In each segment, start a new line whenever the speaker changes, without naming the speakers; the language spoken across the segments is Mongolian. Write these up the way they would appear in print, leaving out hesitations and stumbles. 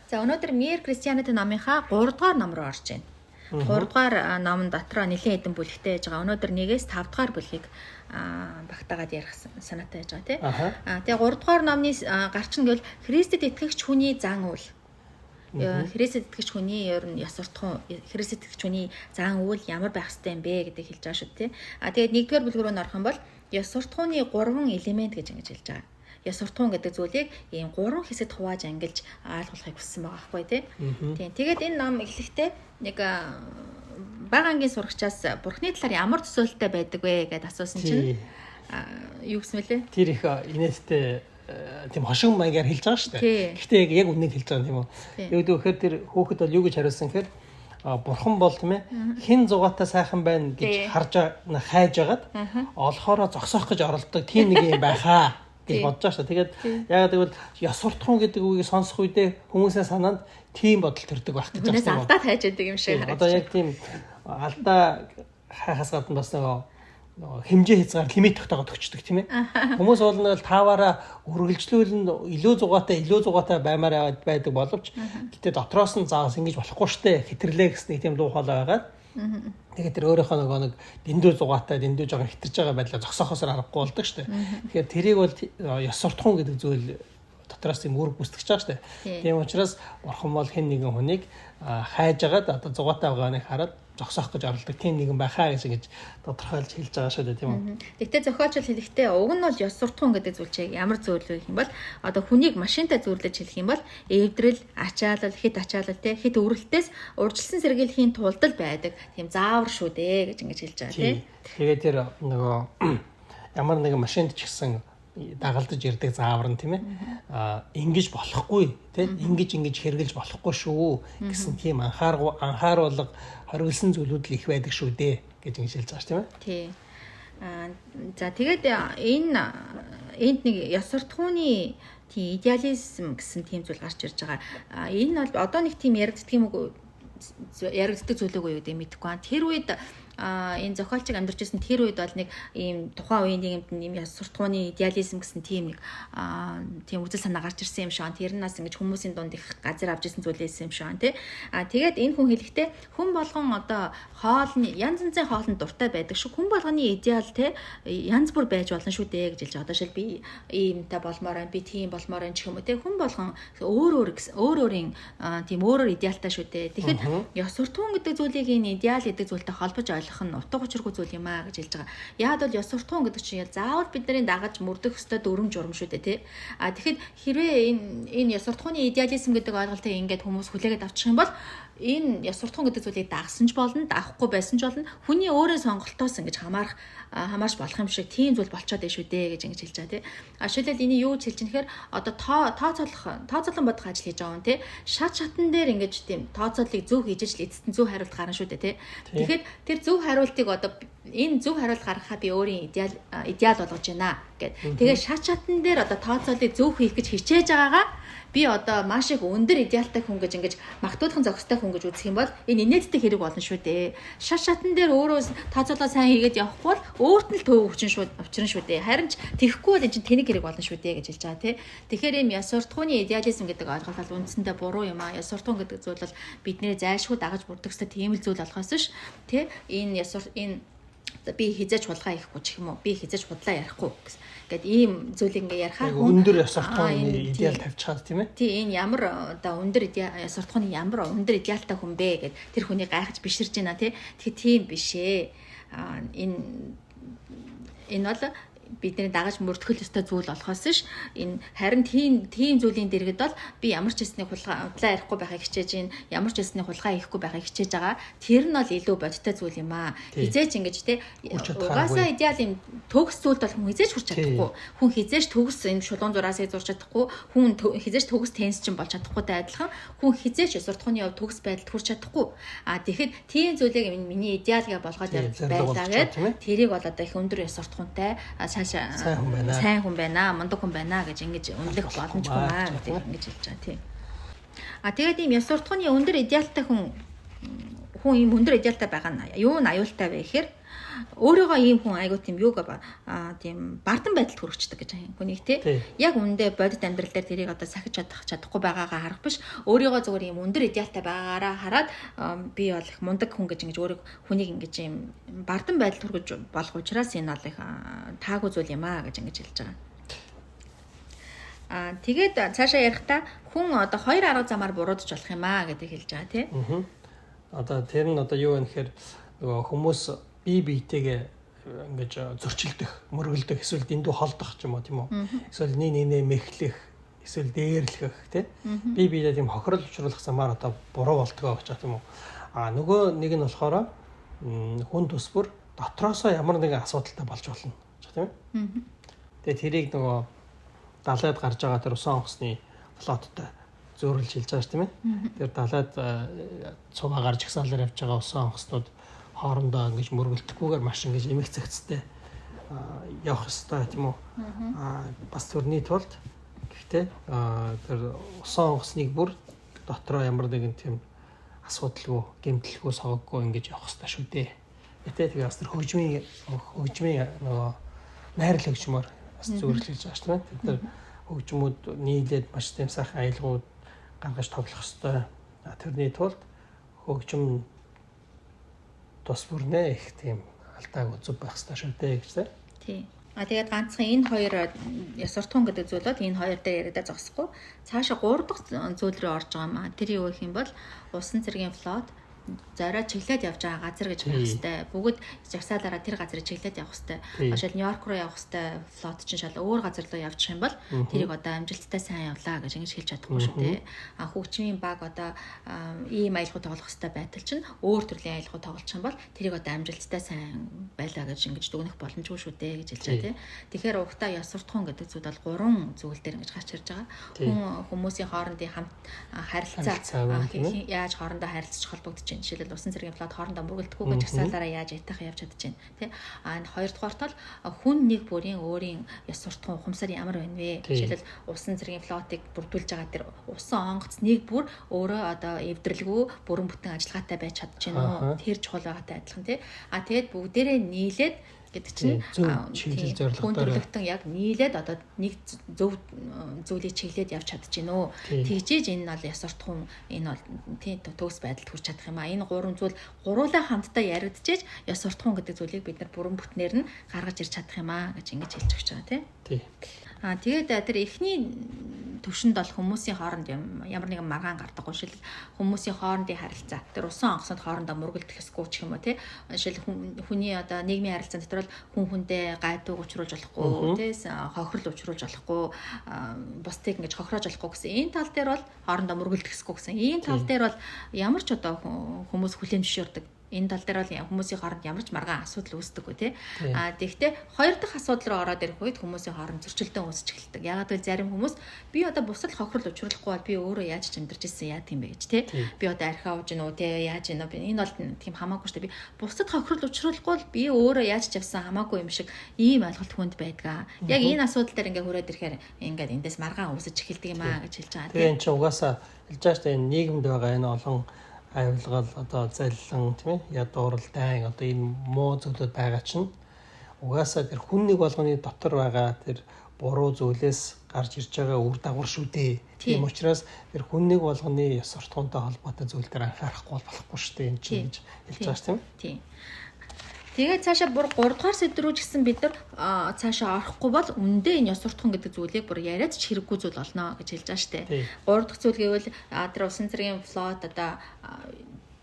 За өнөөдөр Мир Кристианет номынхаа 3 дугаар ном руу орж байна. 3 дугаар номон дотроо нэлийн хэдэн бүлэгтэй байж байгаа. Өнөөдөр 1-ээс 5 дугаар бүлгийг багтаагаад ярих санаатай байж байгаа тийм. Тэгээ 3 дугаар номны гарчин гэвэл Христэд итгэгч хүний зан үйл. Христэд итгэгч хүний ер нь ёс суртахуун, Христэд итгэгч хүний зан үйл ямар байх ёстой юм бэ гэдгийг хэлж байгаа шүү тийм. Тэгээд 1-р бүлэг рүү орох юм бол ёс суртахууны 3 элемент гэж ингэж хэлж байгаа. Ёс суртахуун гэдэг зүйлийг ийм 3 хэсэгт хувааж ангилж ойлгохыг хүссэн байгаа байхгүй тийм. Тэгээд энэ ном эхлэхдээ нэг бага ангийн сурагчаас Бурхны талаар ямар төсөөлөлтэй байдаг вэ гэдээ асуусан чинь юу гэсэн мөлий?
Тэр их инээдтэй тийм хошин маягаар хэлж байгаа шүү дээ. Гэхдээ яг үннийг хэлж байгаа юм уу? Яг гэхээр тэр хөөхд бол юу гэж хариулсан гэхээр Бурхан бол тийм ээ хэн зугаатай сайхан байна гэж харж хайж агаад олохороо зогсоох гэж оролдог тийм нэг юм байхаа гэж бодож байгаа шүү. Тэгээд яагаад гэвэл ёс суртахуун гэдэг үгийг сонсох үедээ хүмүүсийн санаанд тийм бодол төрдөг байх гэж байна.
Тэрнээс алдаа хайж байдаг юм шиг
харагдаж байна. Одоо яг тийм алдаа хайхаас гадна бас нөгөө хэмжээ хязгаар лимит тогтоогод өчтдөг тийм ээ. Хүмүүс бол нэг тааваараа үргэлжлүүлэн илүү зугаатай баймаар байдаг боловч гэтээ дотроос нь заавал ингэж болохгүй штэ хэтэрлээ гэсэн нэг тийм дуу хоолой байгаад тэгээд тэр өөрийнхөө нэг дэндүү зугаатай дэндүү жоохон хитэрж байгаа байдлаа зогсоохоос аргагүй болдог штэ. Тэгэхээр тэрийг бол ёс суртахуун гэдэг зүйл дотроос тийм үүрэг гүйцэтгэж байгаа штэ. Тийм учраас Бурхан бол хэн нэгэн хүнийг хайж агаад одоо зугаатай байгааг хараад зогсоох гэж оролдог тийм нэгэн байхаа гэж тодорхойлж хэлж байгаа шүү дээ тийм үү.
Тэгтээ зохиолч хэлэхдээ уг нь бол ёс суртахуун гэдэг зүйл чинь ямар зүйл вэ гэх юм бол одоо хүнийг машинтай зүйрлэж хэлэх юм бол эвдрэл, ачаалал, хит ачаалал те хит өрөлтөөс урьдчилсан сэргийлэхийн тулд л байдаг тийм заавар шүү дээ гэж ингэж хэлж байгаа тийм.
Тэгээд тэр нөгөө ямар нэгэн машинд ч гэсэн дагалдаж ирдэг заавар нь тийм ээ ингэж болохгүй тийм ингэж хэрглэж болохгүй шүү гэсэн тийм анхааруулга хориглосон зүйлүүд л их байдаг шүү дээ гэж ингэж хэлж байгаа шүү
тийм ээ. За тэгээд энд нэг ёс суртахууны тийм идеализм гэсэн тийм зүйл гарч ирж байгаа. Энэ бол одоо нэг тийм яригддаг юм уу? Яригддаг зүйл үгүй юу гэдэг мэдэхгүй байна. Тэр үед энэ зохиолчийг амьдарч ирсэн тэр үед бол нэг ийм тухайн үеийн нийгэмд ийм ёс суртахууны идеализм гэсэн тийм нэг тийм үзэл санаа гарч ирсэн юм шиг. Тэр нь бас ингэж хүмүүсийн дунд их газар авч ирсэн зүйл байсан юм шиг тий. Тэгээд энэ хүн хэлэхдээ хүн болгон одоо хоолны янз янзын хоолнд дуртай байдаг шүү. Хүн болгоны идеал тий янз бүр байж болно шүү дээ гэж хэлж байгаа. Одоо шил би иймтэй болмоор байна, би тийм болмоор байна гэх юм уу тий. Хүн болгон өөрийн тийм өөрөөр идеалтай шүү дээ. Тэгэхээр ёс суртахуун гэдэг зүйлийг энэ идеал гэдэг зүйлтэй холбож ойлгох нь утга учиргүй зүйл юм аа гэж хэлж байгаа. Яг бол ёс суртахуун гэдэг чинь заавал бидний дагаж мөрдөх ёстой дүрм журам шүү дээ тий. Тэгэхэд хэрвээ энэ ёс суртахууны идеализм гэдэг ойлголтыг ингээд хүмүүс хүлээгээд авчих юм бол энэ ёс суртахуун гэдэг зүйлийг дагсан ч болно, даахгүй байсан ч болно. Хүний өөрөө сонголтоос ингэж хамаарч болох юм шиг тийм зүйл болчиход байна шүү дээ гэж ингэж хэлж байгаа тий. Шилбэл энийг юу гэж хэлж байгаа нэхэр одоо тооцоолон бодох ажил хийж байгаа юм тий. Шатан дээр ингэж тийм тооцооллыг зөв хийж л эцэст нь зөв хариулт гарна шүү дээ тий. Тэгэхээр тэр зөв хариултыг одоо энэ зөв хариулт гаргахаа би өөрийн идеал болгож байна гэд. Тэгээ шатан дээр одоо тооцооллыг зөв хийх гэж хичээж байгаагаа би одоо маш их өндөр идеалтай хүн гэж ингэж магтуулахын зохистой хүн гэж үзэх юм бол энэ инээдтэй хэрэг болно шүү дээ. Шатан дээр өөрөө тооцоолоо сайн хийгээд явахгүй бол өөрт нь л төв учрна шүү дээ. Харин ч тэхгүй бол энэ чинь тэнэг хэрэг болно шүү дээ гэж хэлж байгаа тий. Тэгэхээр энэ ёс суртахууны идеализм гэдэг ойлголт бол үндсэндээ буруу юм аа. Ёс суртахуун гэдэг зүйл бол бидний зайлшгүй дагаж бүрдэх ёстой тийм л зүйл болохоос ш тий. Энэ би хизээж хулгай хийхгүй ч юм уу би хизээж худлаа ярихгүй гэд ийм зүйлийг ингээ ярихаар
өндөр ёс суртахууны идеал тавьчихад тийм ээ.
Тий энэ ямар одоо өндөр ёс суртахууны ямар өндөр идеалтай хүн бэ гэд тэр хүний гайхаж биширж байна тий. Тэгэхээр тийм биш ээ. Энэ бол бидний дагаж мөрдөхөл ёстой зүйл болохоос ш энэ харин тийм зүйлийн дэргэд бол би ямар ч хэсний худлаа ярихгүй байхыг хичээж гин ямар ч хэсний хулгай хийхгүй байхыг хичээж байгаа тэр нь бол илүү бодиттой зүйл юм аа хизээч ингэж те угаасаа идеал юм төгс зүйлд бол хүн хизээч хүрч чадахгүй хүн хизээч төгс энэ шулуун зураас зурч чадахгүй хүн хизээч төгс тенс чинь болж чадахгүйтэй адилхан хүн хизээч суртахууны яв төгс байдалд хүрч чадахгүй тэгэхэд тийм зүйлийг миний идеал гэж болгоод байлаа гэд тэрийг бол одоо их өндөр суртахуунтай сайн хүн байна, мундаг хүн байна гэж ингэж үнэлэх боломжгүй маа гэдэг ингэж хэлж байгаа тийм. Тэгээд ийм ёс суртахууны өндөр идеалтай хүн ийм өндөр идеалтай байгаа нь юу аюултай вэ гэхээр өөрийгөө ийм хүн айгуу тийм юуг тийм бардам байдалд хүрчихдэг гэж хүнийг тий. Яг үүндээ бодит амьдрал дээр тэрийг одоо сахиж чадахгүй байгаагаа харах биш. Өөрийгөө зөвхөн ийм өндөр идеалтай байгаагаараа хараад би бол их мундаг хүн гэж ингэж өөрийг хүнийг ингэж ийм бардам байдалд хүргэж болох учраас энэ бол их таагүй зүйл юм аа гэж ингэж хэлж байгаа. Тэгээд цаашаа ярихдаа хүн одоо хоёр арга замаар буруудаж болох юм аа гэдэг хэлж байгаа тий.
Одоо тэр нь одоо юу вэ гэхээр нөгөө хүмүүс бие биетэйгээ ингэж зөрчилдөх, мөргөлдөх, эсвэл дэндүү холдох ч юм уу тийм үү. Эсвэл нэг мэхлэх, эсвэл дээрлэх тий. Бие биедээ тийм хохирол учруулах замаар одоо буруу болтгоо гэж байгаа тийм үү. Нөгөө нэг нь болохоор хүн төс бүр дотроосоо ямар нэгэн асуудалтай болж болно гэж тийм ээ. Тэгээд тэрийг нөгөө далайд гарч байгаа тэр усан онгоцны флоттой зөөрөлж хэлж байгаа ш тийм ээ. Тэр далайд цугаагаар жагсаалаар явж байгаа усан онгоцнууд хоорондоо ингэж мөргөлдөхгүйгээр маш ингэж эмх цагцтай явах ёстой тийм үү. Бас төрний тулд гэхдээ тэр усан онгоцныг бүр дотроо ямар нэгэн тийм асуудалгүй, гэмтэлгүй, согоггүй ингэж явах ёстой шүү дээ. Тэгээ бас тэр хөгжмийн нөгөө найрал хөгжмөр бас зөвөрлөж байгаа шүү дээ. Тэр хөгжмүүд нийлээд маш тийм сайхан аялгууд гаргаж тоглох ёстой. Тэрний тулд хөгжим тус бүрнээ их тийм алдаагүй зүг байх ёстой шүү дээ гэж тийм.
Тийм. Тэгээд ганцхан энэ хоёр ясвартун гэдэг зүйл бол энэ хоёр дээр яриад зогсохгүй цаашаа 3 дахь зүйл рүү орж байгаа маа. Тэр юу гэх юм бол усан цэргийн флот зорио чиглээд явж байгаа газар гэж байх хэвээр. Бүгд жагсаалаараа тэр газрыг чиглээд явах хэвээр. Жишээл Нью-Йорк руу явах хэвээр флот чинь шал өөр газар руу явчих юм бол тэрийг одоо амжилттай сайн явлаа гэж ингэж хэлж чадахгүй шүү дээ. Хөгжмийн баг одоо ийм аялал тоглох хэвээр байтал чинь өөр төрлийн аялал тоглох юм бол тэрийг одоо амжилттай сайн байлаа гэж ингэж дүгнэх боломжгүй шүү дээ гэж хэлж байгаа тийм. Тэгэхээр угтаа яс суртахуун гэдэг зүйл бол 3 зүйл дээр ингэж гарч ирж байгаа. Хүмүүсийн хоорондын хамт харилцаа яаж хоорондоо харилцаж холбогдож жишээлбэл усан цэргийн флот хоорондоо мөргөлдөхгүйгээр жагсаалаараа яаж айтайхан явж чадчихэв тийм. Хоёрдугаарт бол хүн нэг бүрийн өөрийн ёс суртахуун ухамсар ямар байна вэ? Жишээлбэл усан цэргийн флотыг бүрдүүлж байгаа тэр усан онгоц нэг бүр өөрөө одоо эвдэрлэггүй бүрэн бүтэн ажиллагаатай байж чадчихэв нөө. Тэр чухал байгаатай адилхан тийм. Тэгээд бүгдээрээ нийлээд гэдэг чинь
чиглэл
зорилготой яг нийлээд одоо нэг зөв зүйлийг чиглээд явж чадчихэв нөө. Тэгжээж энэ бол яс суртахуун энэ бол тийм төгс байдалд хүрч чадах юм а. Энэ 3 зүйл гуруулаа хамтдаа яригдчихэж яс суртахуун гэдэг зүйлийг бид нар бүрэн бүтнээр нь гаргаж ирч чадах юм а гэж ингэж хэлж өгч байгаа тийм. Тэгээд тэр эхний төвшөнд бол хүмүүсийн хооронд ямар нэгэн маргаан гардаг гоо шил хүмүүсийн хоорондын харилцаа тэр усан онгоцнод хоорондоо мөргөлдөх эсгүй ч юм уу тий шил хүний одоо нийгмийн харилцаан дотор бол хүн хүндээ гайдууг учруулж болохгүй тий хохирол учруулж болохгүй бусдыг ингэж хохироож болохгүй гэсэн энэ тал дээр бол хоорондоо мөргөлдөх эсгүй гэсэн энэ тал дээр бол ямар ч одоо хүмүүс хүлээн зөвшөөрдөг. Энэ тал дээр бол хүмүүсийн хооронд ямар ч маргаан асуудал үүсдэггүй тий. Тэгэхдээ хоёр дахь асуудал руу ороод ирэх үед хүмүүсийн хооронд зөрчилдөөн үүсэж эхэлдэг. Ягаад гэвэл зарим хүмүүс би одоо бусад хохирол учруулахгүй бол би өөрөө яаж ч амьдарч ирсэн яа тийм бэ гэж тий. Би одоо архиа ууж гинөө тий яаж гинөө би энэ бол тийм хамаагүй шүү дээ. Би бусад хохирол учруулахгүй бол би өөрөө яаж ч явсан хамаагүй юм шиг ийм ойлголт хүнд байдгаа. Яг энэ асуудал дээр ингээ хүрээд ирэхээр ингээ эндээс маргаан үүсэж эхэлдэг юм аа гэж хэлж байгаа тий.
Тэгээ энэ ч угаасаа хэлж байгаа шүү дээ нийгэмд байгаа энэ олон авилгал одоо заллан тийм ээ ядуурал дайн одоо энэ муу зүйлүүд байгаа чинь угаасаа тэр хүн нэг болгоны дотор байгаа тэр буруу зүйлээс гарч ирж байгаа үр дагавар шүү дээ. Тийм учраас тэр хүн нэг болгоны ёс суртахуунтай холбоотой зүйл дээр анхаарахгүй болохгүй шүү дээ энэ чинь гэж хэлж байгаа шүү
тийм. Тэгээд цаашаа бүр 3 дугаар сэдв рүү ч гэсэн бид нар цаашаа орохгүй бол үндэ энэ ёс суртахуун гэдэг зүйлийг бүр яриад ч хэрэггүй зүйл болно гэж хэлж байгаа шүү дээ. 3 дахь зүйл гэвэл тэр усан цэргийн флот одоо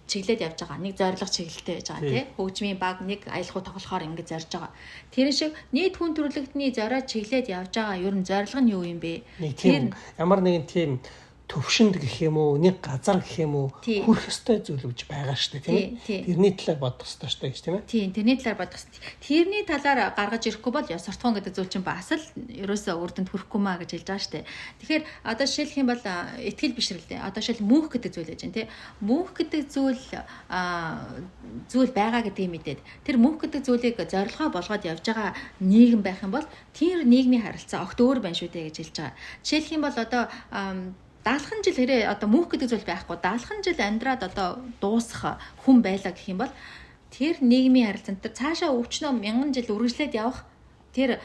чиглээд явж байгаа. Нэг зорилго чиглэлтэй байж байгаа тийм. Хөгжмийн баг нэг аялал тоглохоор ингэж зорж байгаа. Тэр шиг нийт хүн төрөлхтний зориод чиглээд явж байгаа. Ер нь зорилго нь юу юм бэ?
Тийм ямар нэгэн тийм төвшөнд гэх юм уу, нэг газар гэх юм уу хүрэх ёстой зүйл гэж байгаа шүү дээ тийм. Тэрний талаар бодох ёстой шүү дээ гэж тийм ээ.
Тийм, тэрний талаар бодох ёстой. Тэрний талаар гаргаж ирэхгүй бол ёс суртахуун гэдэг зүйл чинь бас л ерөөсөө үрдэнд хүрэхгүй маа гэж хэлж байгаа шүү дээ. Тэгэхээр одоо жишээлх юм бол итгэл бишрэлтэй. Одоо жишээл мөнх гэдэг зүйл байж байна тийм. Мөнх гэдэг зүйл байгаа гэдгийг мэдээд тэр мөнх гэдэг зүйлийг зорилгоо болгоод явж байгаа нийгэм байх юм бол тэр нийгмийн харилцаа огт өөр байна шүү дээ гэж хэлж байгаа. Жишээлх юм бол одоо даалхан жил хэрэг одоо мөнх гэдэг зүйл байхгүй даалхан жил амьдраад одоо дуусах хүн байлаа гэх юм бол тэр нийгмийн харилцаанд тэр цаашаа өвчнөө 1000 жил үргэлжлээд явах тэр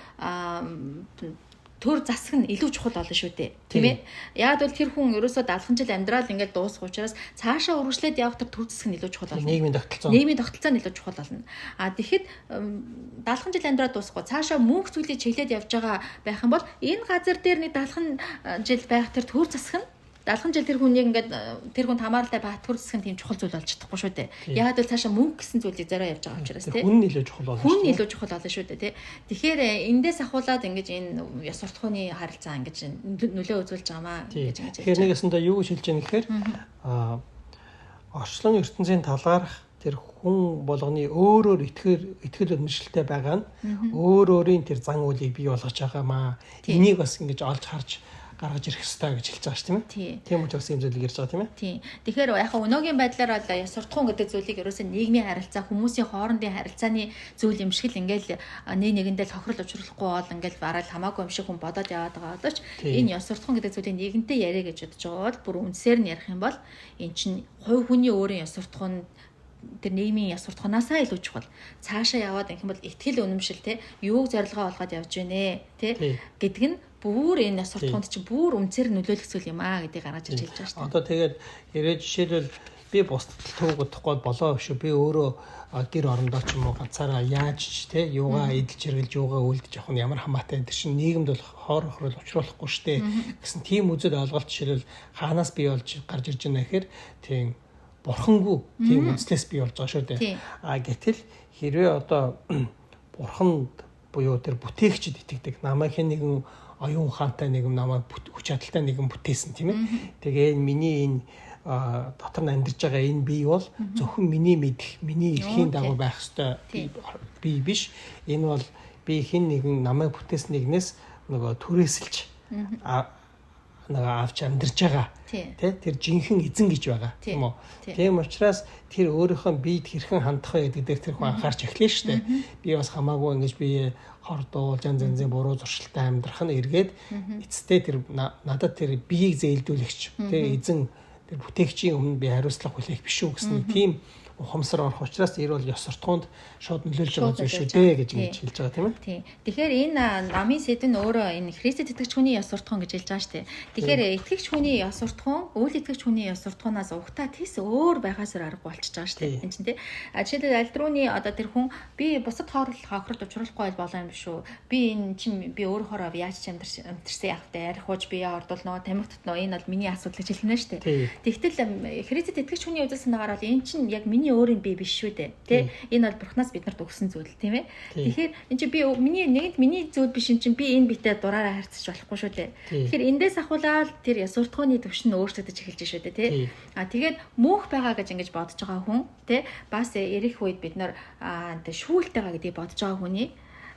төр засаг нь илүү чухал болно шүү дээ. Тийм ээ. Яг бол тэр хүн ерөөсөө 70 жил амьдрал ингээд дуусах учраас цаашаа үргэлжлээд явах тэр төр засаг нь илүү чухал болно.
Нийгмийн тогтолцоо.
Нийгмийн тогтолцоо нь илүү чухал болно. Тэгэхэд 70 жил амьдрал дуусахгүй цаашаа мөнх зүйлийг чиглээд явж байгаа байх юм бол энэ газар дээр нэг 70 жил байх тэр төр засаг нь 70 жил тэр хүнийг ингээд тэр хүнд хамааралтай байх төр засаг нь тийм чухал зүйл болж чадахгүй шүү дээ. Яг л цаашаа мөнгө гэсэн зүйлийг зорио явж байгаа учраас тийм.
Хүн илүү чухал болно.
Хүн илүү чухал болно шүү дээ тийм. Тэгэхээр эндээс ахуулаад ингэж энэ ёс суртахууны харилцаа ингэж нөлөө үзүүлж байгаамаа гэж хэлж байна.
Тэгэхээр нэгэсэндээ юу гэж хэлж байгаа гэхээр орчлон ертөнцийн талаарх тэр хүн болгоны өөрөөр итгэл үнэмшилтэй байгаа нь өөрийн тэр зан үйлийг бий болгож байгаамаа. Энийг бас ингэж олж харж гаргаж ирэх хэрэгтэй гэж хэлж байгаа шүү дээ. Тийм учраас юм зүйлийг ярьж байгаа тийм ээ.
Тийм. Тэгэхээр яг өнөөгийн байдлаар бол ёс суртахуун гэдэг зүйлийг ерөөсөө нийгмийн харилцаа, хүмүүсийн хоорондын харилцааны зүйл юм шиг л ингээл нэг нэгэндээ тохирол учруулахгүй бол ингээл бараал хамаагүй юм шиг хүн бодоод яваад байгаа боловч энэ ёс суртахуун гэдэг зүйлийг нэгэнтээ яриа гэж бодож байгаа бол бүр үндсээр нь ярих юм бол эн чинь хувь хүний өөрийн ёс суртахуун тэр нийгмийн ёс суртахуунаасаа илүү чухал. Цаашаа яваад ингэх юм бол итгэл үнэмшил те юуг зорилгоо олгоод явж байна те гэдэг нь бүр энэ ёс суртахуунд чинь бүр үнцээр нөлөөлөх зүйл юм аа гэдгийг гаргаж ирж хэлж байгаа шүү дээ.
Одоо тэгээд яриад жишээлбэл би бусдад төвөгдөхгүй болоо биш үү? Би өөрөө гэр орондоо ч юм уу ганцаараа яаж ч те юугаа эдэлж хэрглэж юугаа үлдэж явах нь ямар хамаатай энэ чинь нийгэмд бол хоор хөрөл учруулахгүй шүү дээ гэсэн тийм үзэл ойлголт жишээлбэл хаанаас бий болж гарч ирж байна гэхээр тийм бурхангүй тийм үзлээс бий болж байгаа шүү дээ. Гэтэл хэрвээ одоо бурханд буюу тэр бүтээгчд итгэдэг намайг хэн нэгэн оюун ухаантай нэгэн намайг хүч чадалтай нэгэн бүтээсэн тийм ээ. Тэгээ миний энэ дотор нь амьдарч байгаа энэ бие бол зөвхөн миний мэдэх, миний эрхийн дагуу байх ёстой бие биш. Энэ бол би хэн нэгэн намайг бүтээсэн нэгнээс нөгөө түрээсэлж авч амьдарч байгаа тэр жинхэнэ эзэн гэж байгаа тийм үү. Тийм учраас тэр өөрийнхөө биед хэрхэн хандах вэ гэдэг дээр тэр хүн анхаарч эхлэв шүү дээ. Би бас хамаагүй ингэж би хордуул янзын буруу зуршилтай амьдрах нь эргээд эцэстээ тэр надад тэр биеийг зээлдүүлэгч тэр эзэн тэр бүтээгчийн өмнө би хариуцлага хүлээх биш үү гэсэн тийм ухамсар орох учраас ер бол ёс суртахуунд шууд нөлөөлж байгаа зүйл шүү дээ гэж хэлж байгаа тийм ээ.
Тийм. Тэгэхээр энэ намын сэдв нь өөрөө энэ Христэд итгэж хүний ёс суртахуун гэж хэлж байгаа шүү дээ. Тэгэхээр итгэж хүний ёс суртахуун, үйл итгэж хүний ёс суртахуунаас угтаа тис өөр байхаас аргагүй болчихж байгаа шүү дээ. Энэ чинь тийм. Жишээлбэл альдрууны одоо тэр хүн би бусад хохирол учруулахгүй болоо юм шүү. Би энэ чинь би өөрөөрөө яаж ч амьдэрсэн явахтай архиуж бие ордуулноо, тамхи татноо энэ бол миний асуудал гэж хэлнэ шүү дээ. Тэгтэл Христэд итгэж хүний үзэл санаагаар бол энэ чинь яг миний өөрийн бие биш шүү дээ. Тэ? Энэ бол Бурханаас биднэрт өгсөн зүйл тийм ээ. Тэгэхээр энэ чинь би миний зүйл биш юм чинь би энэ биетэй дураараа харьцаж болохгүй шүү дээ. Тэгэхээр эндээс ахуулаад тэр ёс суртахууны төвшин өөрчлөгдөж эхэлж шүү дээ тий. Тэгээд мөнх байгаа гэж ингэж бодож байгаа хүн тий бас ирэх үед бид нар шүүлтэй байгаа гэдгийг бодож байгаа хүний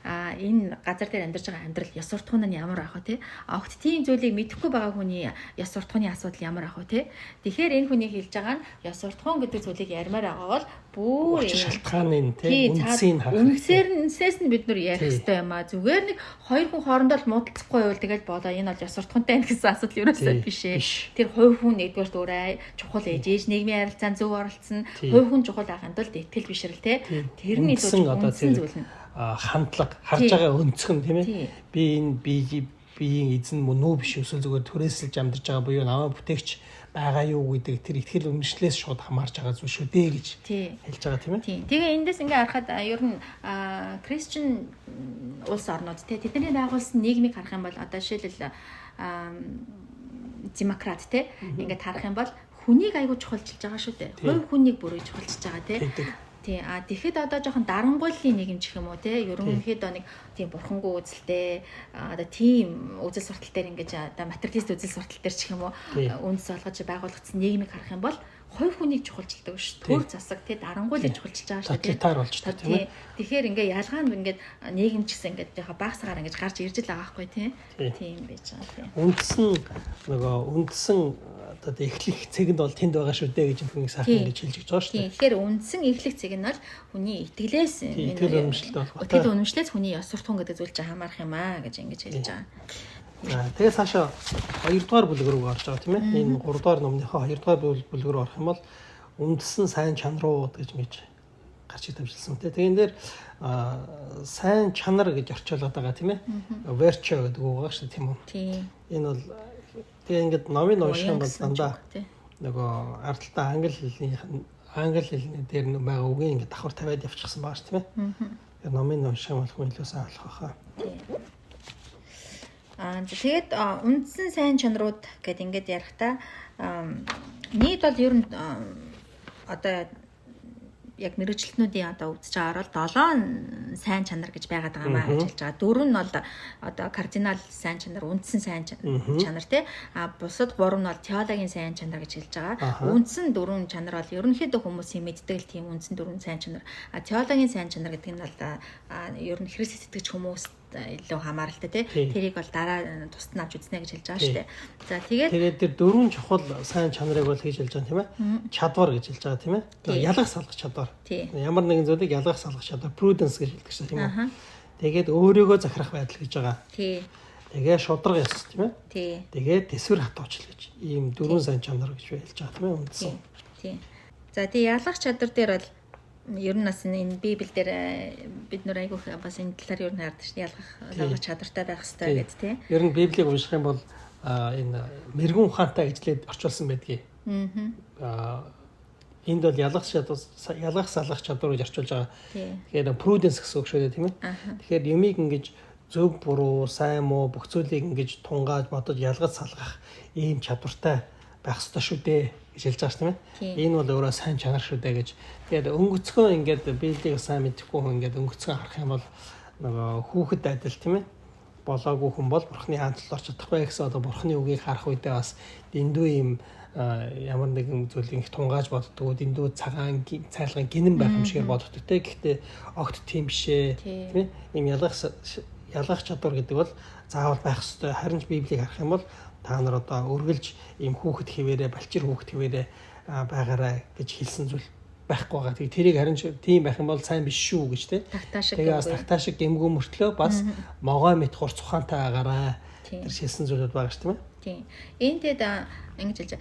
энэ газар дээр амьдарч байгаа амьдрал ёс суртахуун нь ямар ах вэ те огт тийм зүйлийг мэдэхгүй байгаа хүний ёс суртахууны асуудал ямар ах вэ те тэгэхээр энэ хүний хэлж байгаа нь ёс суртахуун гэдэг зүйлийг ярмаар байгаа бол бүр
шалтгааны те үндсийг харах
үнсээс нь бид нар ярих хэрэгтэй юм а зүгээр нэг хоёр хүн хоорондоо л муудалцахгүй байвал тэгэл болоо энэ бол ёс суртахуунтай байх гэсэн асуудал ерөөсөө биш ээ тэр хувь хүн нэгдүгээр өөрөө чухал ээж нийгмийн харилцаанд зөв оролцсон хувь хүн чухал ахын тулд итгэл бишрэл те тэр нь илүү үндсэн зүйл нь
хандлага харж байгаа өнцгөн тийм ээ би энэ биеийн эзэн мөн үү биш эсвэл зүгээр түрээсэлж амьдарч байгаа буюу намаа бүтээгч байгаа юу гэдэг тэр ихтгэл үнэмшлээс шууд хамаарж байгаа зүйл шүү дээ гэж хэлж байгаа тийм ээ.
Тэгээ эндээс ингээ харахад ер нь Christian улс орнууд тэдний байгуулсан нийгмийг харах юм бол одоо жишээлбэл демократ ингээд харах юм бол хүнийг айгүй чухалчилж байгаа шүү дээ. Хувь хүнийг бүрий чухалчилж байгаа тий. Тэгэхэд одоо жоохон дарангуйлын нийгэмч гэх юм уу те ерөнхийдөө нэг тийм бурхангүй үзэлтэй одоо тийм үзэл суртал дээр ингэж одоо материалист үзэл суртал дээр ч гэх юм уу үндэс болгож байгуулагдсан нийгмийг харах юм бол хувь хүнийг чухалчилдаг шүү. Төр засаг те дарангуйлыг чухалчилж байгаа шүү
те. Тоталитар болж байгаа тийм ээ.
Тэгэхээр ингээ ялгаанд ингээ нийгэмч гэсэн ингээ жоохон багсгаар ингээ гарч ирж л байгаа байхгүй тийм байж байгаа тийм.
Үндсэн одоо эхлэх цэгэнд бол тэнд байгаа шүү дээ гэж хүн сайхан ингэж хэлж байгаа шүү дээ.
Тэгэхээр үндсэн эхлэх цэг нь бол хүний итгэлээс
итгэл үнэмшилтэй болох.
Итгэл үнэмшлээс хүний ёс суртахуун гэдэг зүйл чинь хамаарах юм аа гэж ингэж хэлж байгаа.
Тэгээ цаашаа 2 дугаар бүлэг рүү орж байгаа тийм ээ. Энэ 3 дугаар номныхоо 2 дугаар бүлэг рүү орох юм бол үндсэн сайн чанарууд гэж мэж гарч дамжуулсан те. Тэгэн дээр сайн чанар гэж орчуулдаг байгаа тийм ээ. Virtue гэдэг үг байгаа шүү тийм үү.
Тийм.
Энэ бол тэгээ ингээд номын унших юм бол дандаа нөгөө ардталтаа англи хэлний дээр байгаа үгийг ингээд давхар тавиад явчихсан байгаа шүү тийм ээ. Номын унших юм бол хүн илүү сайн болох байхаа.
Тэгээд үндсэн сайн чанарууд гэдэг ингээд ярихдаа нийт бол ер нь одоо яг мэрэгчлэтнүүдийн одоо үзэж байгаагаар 7 сайн чанар гэж байгаад байгаа маа гэж хэлж байгаа. 4 нь бол одоо кардинал сайн чанар, үндсэн сайн чанар тий. Бусад 3 нь бол теологийн сайн чанар гэж хэлж байгаа. Үндсэн 4 чанар бол ерөнхийдөө хүмүүсийн мэддэг тийм үндсэн 4 сайн чанар. Теологийн сайн чанар гэдэг нь бол ер нь Христ итгэж хүмүүс илүү хамааралтай тий. Тэрийг бол дараа тусад нь авч үзнэ гэж хэлж байгаа шүү дээ. За тэгээд
тэр 4 чухал сайн чанарыг бол хийж хэлж байгаа тийм ээ. Чадвар гэж хэлж байгаа тийм ээ. Ялгах салгах чадвар. Ямар нэгэн зүйлийг ялгах салгах чадвар, prudence гэж хэлдэг шүү тийм үү. Тэгээд өөрийгөө захирах байдал гэж байгаа. Тэгээ шудраг ёс тийм ээ. Тэгээд тэсвэр хатуучл гэж ийм 4 сайн чанар гэж хэлж байгаа тийм ээ. Үндсэн.
За тий ялгах чадвар дээр бол ер нь бас энэ Библиэлд бид нөр айгүйх бас энэ талаар ер нь хардаг шүү. Ялгах чадвартай байх хэрэгтэй гэдэг тийм.
Ер нь Библийг унших юм бол энэ мэрэгэн ухаантай гэжлээд орчуулсан байдгийг. Энд бол ялгах салгах чадвар гэж орчуулж байгаа. Тэгэхээр prudence гэсэн үг шүү дээ тийм ээ. Тэгэхээр юмыг ингэж зөв буруу, сайн муу бүх зүйлийг ингэж тунгааж бодож ялгаж салгах ийм чадвартай байх ёстой шүү дээ гэж хэлж байгаа шүү тийм ээ. Энэ бол өөрөө сайн чанар шүү дээ гэж. Тэгээд өнгөцгөө ингээд Библийг сайн мэдэхгүй хүн ингээд өнгөцгөө харах юм бол нөгөө хүүхэд адил тийм ээ. Болоогүй хүн бол Бурхны хаанчлалд орч чадахгүй гэсэн одоо Бурхны үгийг харах үедээ бас дэндүү ийм ямар нэгэн зүйлийг тунгааж боддгоо дэндүү цагаан цайлгын гинэн байх юм шиг боддог те. Гэхдээ огт тийм бишээ тийм ээ. Ийм ялгах чадвар гэдэг бол заавал байх ёстой. Харин ч Библийг харах юм бол та нар одоо үргэлж ийм хүүхэд хിവэрэ балчир хүүхэд хിവэрэ байгаарай гэж хэлсэн зүйл байхгүй байгаа. Тэгээ тэрийг харин тийм байх юм бол сайн биш шүү гэж те. Тэгээ бас тагтаашиг гэмгүү мөртлөө бас могоо мэд хурц ухаантай байгаарай. Тэр хэлсэн зүйлүүд байгаа шүү тийм ээ.
Тийм. Энд тэд ингэж хэлж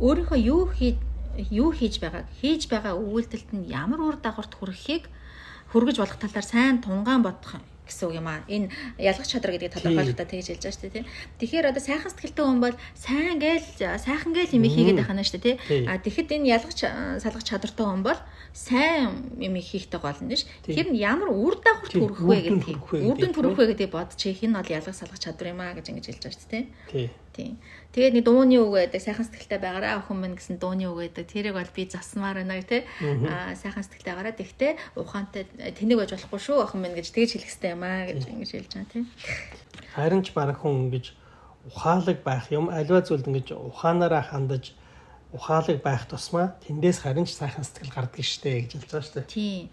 өөрийнхөө юу хийж байгаа үйлдэлт нь ямар үр дагаварт хүргэхийг хүргэж болох талаар сайн тунгаан бодох гэсэн үг юм аа. Энэ ялгах чадвар гэдэг тодорхойлолтоо тэгж хэлж байгаа шүү дээ. Тэгэхээр одоо сайхан сэтгэлтэй хүн бол сайхан гээл юм хийгээд байх нь шүү дээ. Тэгэхэд энэ ялгах салгах чадвартай хүн бол сайн юм хийхтэй гол нь ш. Тэгэхээр ямар үр дагаварт хүрэх вэ гэдэг. Үр дүнд хүрэх вэ гэдэг бодчих энэ бол ялгах салгах чадвар юм аа гэж ингэж хэлж байгаа шүү дээ. Тийм. Тэгээд нэг дууны үг гэдэг сайхан сэтгэлтэй байгаараа охин минь гэсэн дууны үг гэдэг тэрийг бол би засмаар байна гэх тээ. Сайхан сэтгэлтэй байгаараа тэгтээ ухаантай тэнэг байж болохгүй шүү охин минь гэж тэгж хэлэх хэрэгтэй юм аа гэж ингэж хэлж байгаа тийм.
Харин ч баг хүн ингэж ухаалаг байх юм альва зүйлд ингэж ухаанаараа хандаж ухаалаг байх тусмаа тэндээс харин ч сайхан сэтгэл гардаг штэ гэж хэлж байгаа штэ.
Тийм.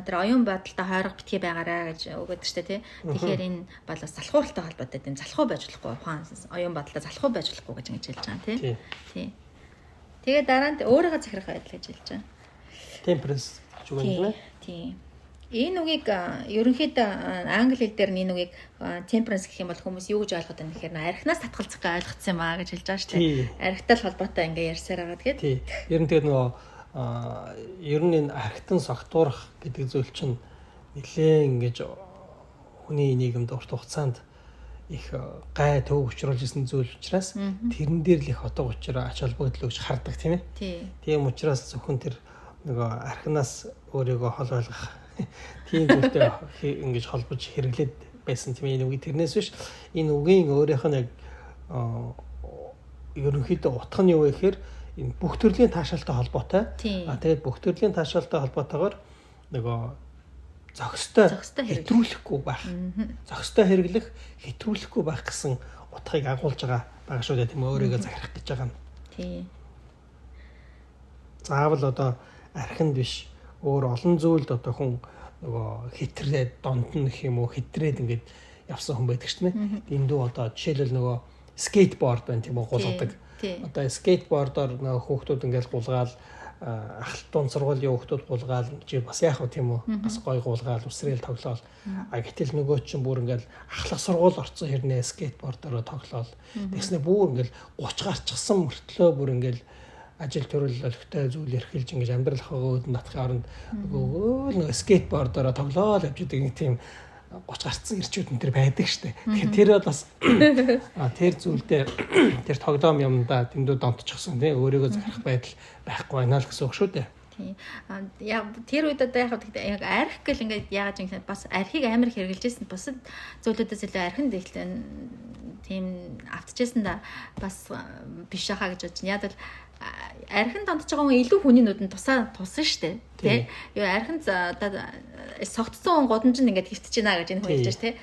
Тэр оюун бодолтой хойрох битгий байгаараа гэж өгöd штэ тий. Тэгэхээр энэ бол бас залхууралтай холбоотой тийм залхуу байж болохгүй ухаан оюун бодолтой залхуу байж болохгүй гэж ингэж хэлж байгаа тий. Тийм. Тэгээ дараа нь өөрийгөө захирах байдал гэж хэлж байгаа.
Temperance гэж үг юм байна.
Тийм. Энэ үгийг ерөнхийдөө англи хэл дээр энэ үгийг temperance гэх юм бол хүмүүс юу гэж ойлгоод байна гэхээр архинаас татгалзах гэж ойлгоцсон юм аа гэж хэлж байгаа шүү дээ. Архитай л холбоотой ингээ ярьсаар байгаа тэгээд.
Тийм. Ер нь тэгээд нөгөө ер нь энэ архитан согтуурах гэдэг зүйл чинь нэлээд ингэж хүний нийгэмд урт хугацаанд их гай төв учруулж исэн зүйл учраас тэрэн дээр л их отог учраа ач холбогдол өгч хардаг тийм ээ. Тийм учраас зөвхөн тэр нөгөө архинаас өөрийгөө хол ойлгох тийм зүйлтэй ингэж холбож хэрэглээд байсан тийм энэ үгийг тэрнээс биш энэ үгийн өөрийнх нь яг ерөнхийдөө утга нь юу вэ гэхээр энэ бүх төрлийн таашаалтай холбоотой. Тэгээд бүх төрлийн таашаалтай холбоотойгоор нөгөө зохистой хэтрүүлэхгүй байх. Зохистой хэрэглэх, хэтрүүлэхгүй байх гэсэн утгыг агуулж байгаа шүү дээ тийм өөрийгөө захирах гэж байгаа нь. Тийм. Заавал одоо архинд биш өөр олон зүйлд одоо хүн нөгөө хэтрээд донд нь гэх юм уу хэтрээд ингээд явсан хүн байдаг шүү дээ. Эндүү одоо жишээлбэл нөгөө скейтборд байна тийм үү гулгадаг. Одоо скейтбордоор нөгөө хүүхдүүд ингээд гулгаал ахалт дунд сургуулийн хүүхдүүд гулгаал чи бас яах вэ тийм үү бас гой гулгаал усрэл тоглоол гэтэл нөгөө чинь бүр ингээд ахлах сургууль орцсон хэрнээ скейтбордороо тоглоол тэгснэ бүр ингээд 30 гарчсан мөртлөө бүр ингээд ажил төрөл олигтой зүйл эрхэлж ингэж амьдрал хаваад натхын оронд нөгөө скейтбордороо тоглоод явж байгаа нэг тийм 30 гарцсан ирчүүд энэ төр байдаг штэ. Тэгэхээр тэр бол бас тэр зүйлдээ тэр тоглоом юмдаа дэндүү донтчихсон тий өөрийгөө захирах байдал байхгүй байна л гэсэн үг шүү дээ.
Яг тэр үед одоо яг арх гэл ингээд яагаад юм бас архийг амар хэрэгжилжсэн бусад зүйлүүдээс илүү архинд тийм автчихсан да бас биш хаа гэж бодож байна. Яг л архинд донтож байгаа хүн илүү хүний нүдэнд туссан шүү дээ. Тэ. Юу архинд одоо согтсон хүн годамжинд ингээд хөвтөж байна гэж энэ хүн хэлж байна тэ.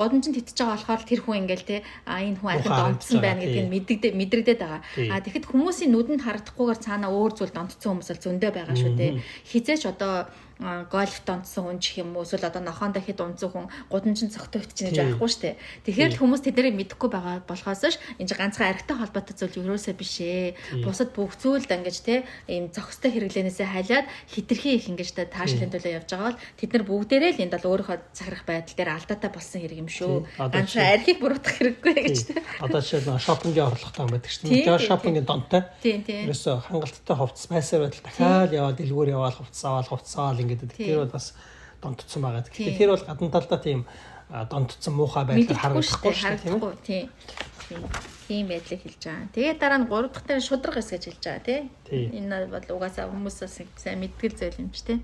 Годамжинд хөвтөж байгаа болохоор тэр хүн ингээд тэ энэ хүн архинд донтсон байна гэдгийг мэдрэгдээд байгаа. Тэгэхэд хүмүүсийн нүдэнд харагдахгүйгээр цаана өөр зүйл донтсон хүмүүс л зөндөө байгаа шүү дээ. Хизээч одоо гольф донтсон хүн ч юм уу эсвэл одоо нохоондоо хэд унцсан хүн гудамжин цогтой хөвтөж байж байхгүй шүү дээ. Тэгэхээр л хүмүүс тэднийг мэдэхгүй байгаа болохоос ш энэ ганцхан архитай холбоотой зүйл ерөөсөө биш ээ. Бусад бүх зүйлд ингэж те ийм цогцтой хэрэглэнээсээ хайлаад хитрхи их ингэж таашаалын төлөө явж байгаа бол тэд нар бүгдээрээ л энд бол өөрийнхөө захирах байдал дээр алдаатай болсон хэрэг юм шүү. Ганцхан архийг буруутгах хэрэггүй гэж те.
Одоо жишээл шопингийн орлоготой юм байдаг шүү дээ. Шопингийн донтой. Ерөөсөө хангалттай хувцас байсаар байтал дахиад яваад дэлгүүр яваал хувцсаал ингээд тэгэхээр бол бас донтцсон байгаа. Тэгэхээр тэр бол гадна талдаа тийм донтцсон муухай байдлаар харагдахгүй шүү дээ тийм. Тийм байдлыг хэлж байгаа. Тэгээд дараа нь 3 дахь дээр шудраг эс гэж хэлж байгаа тийм. Энэ бол угаасаа хүмүүсээс сайн мэдгэл зүйл юм чи тийм.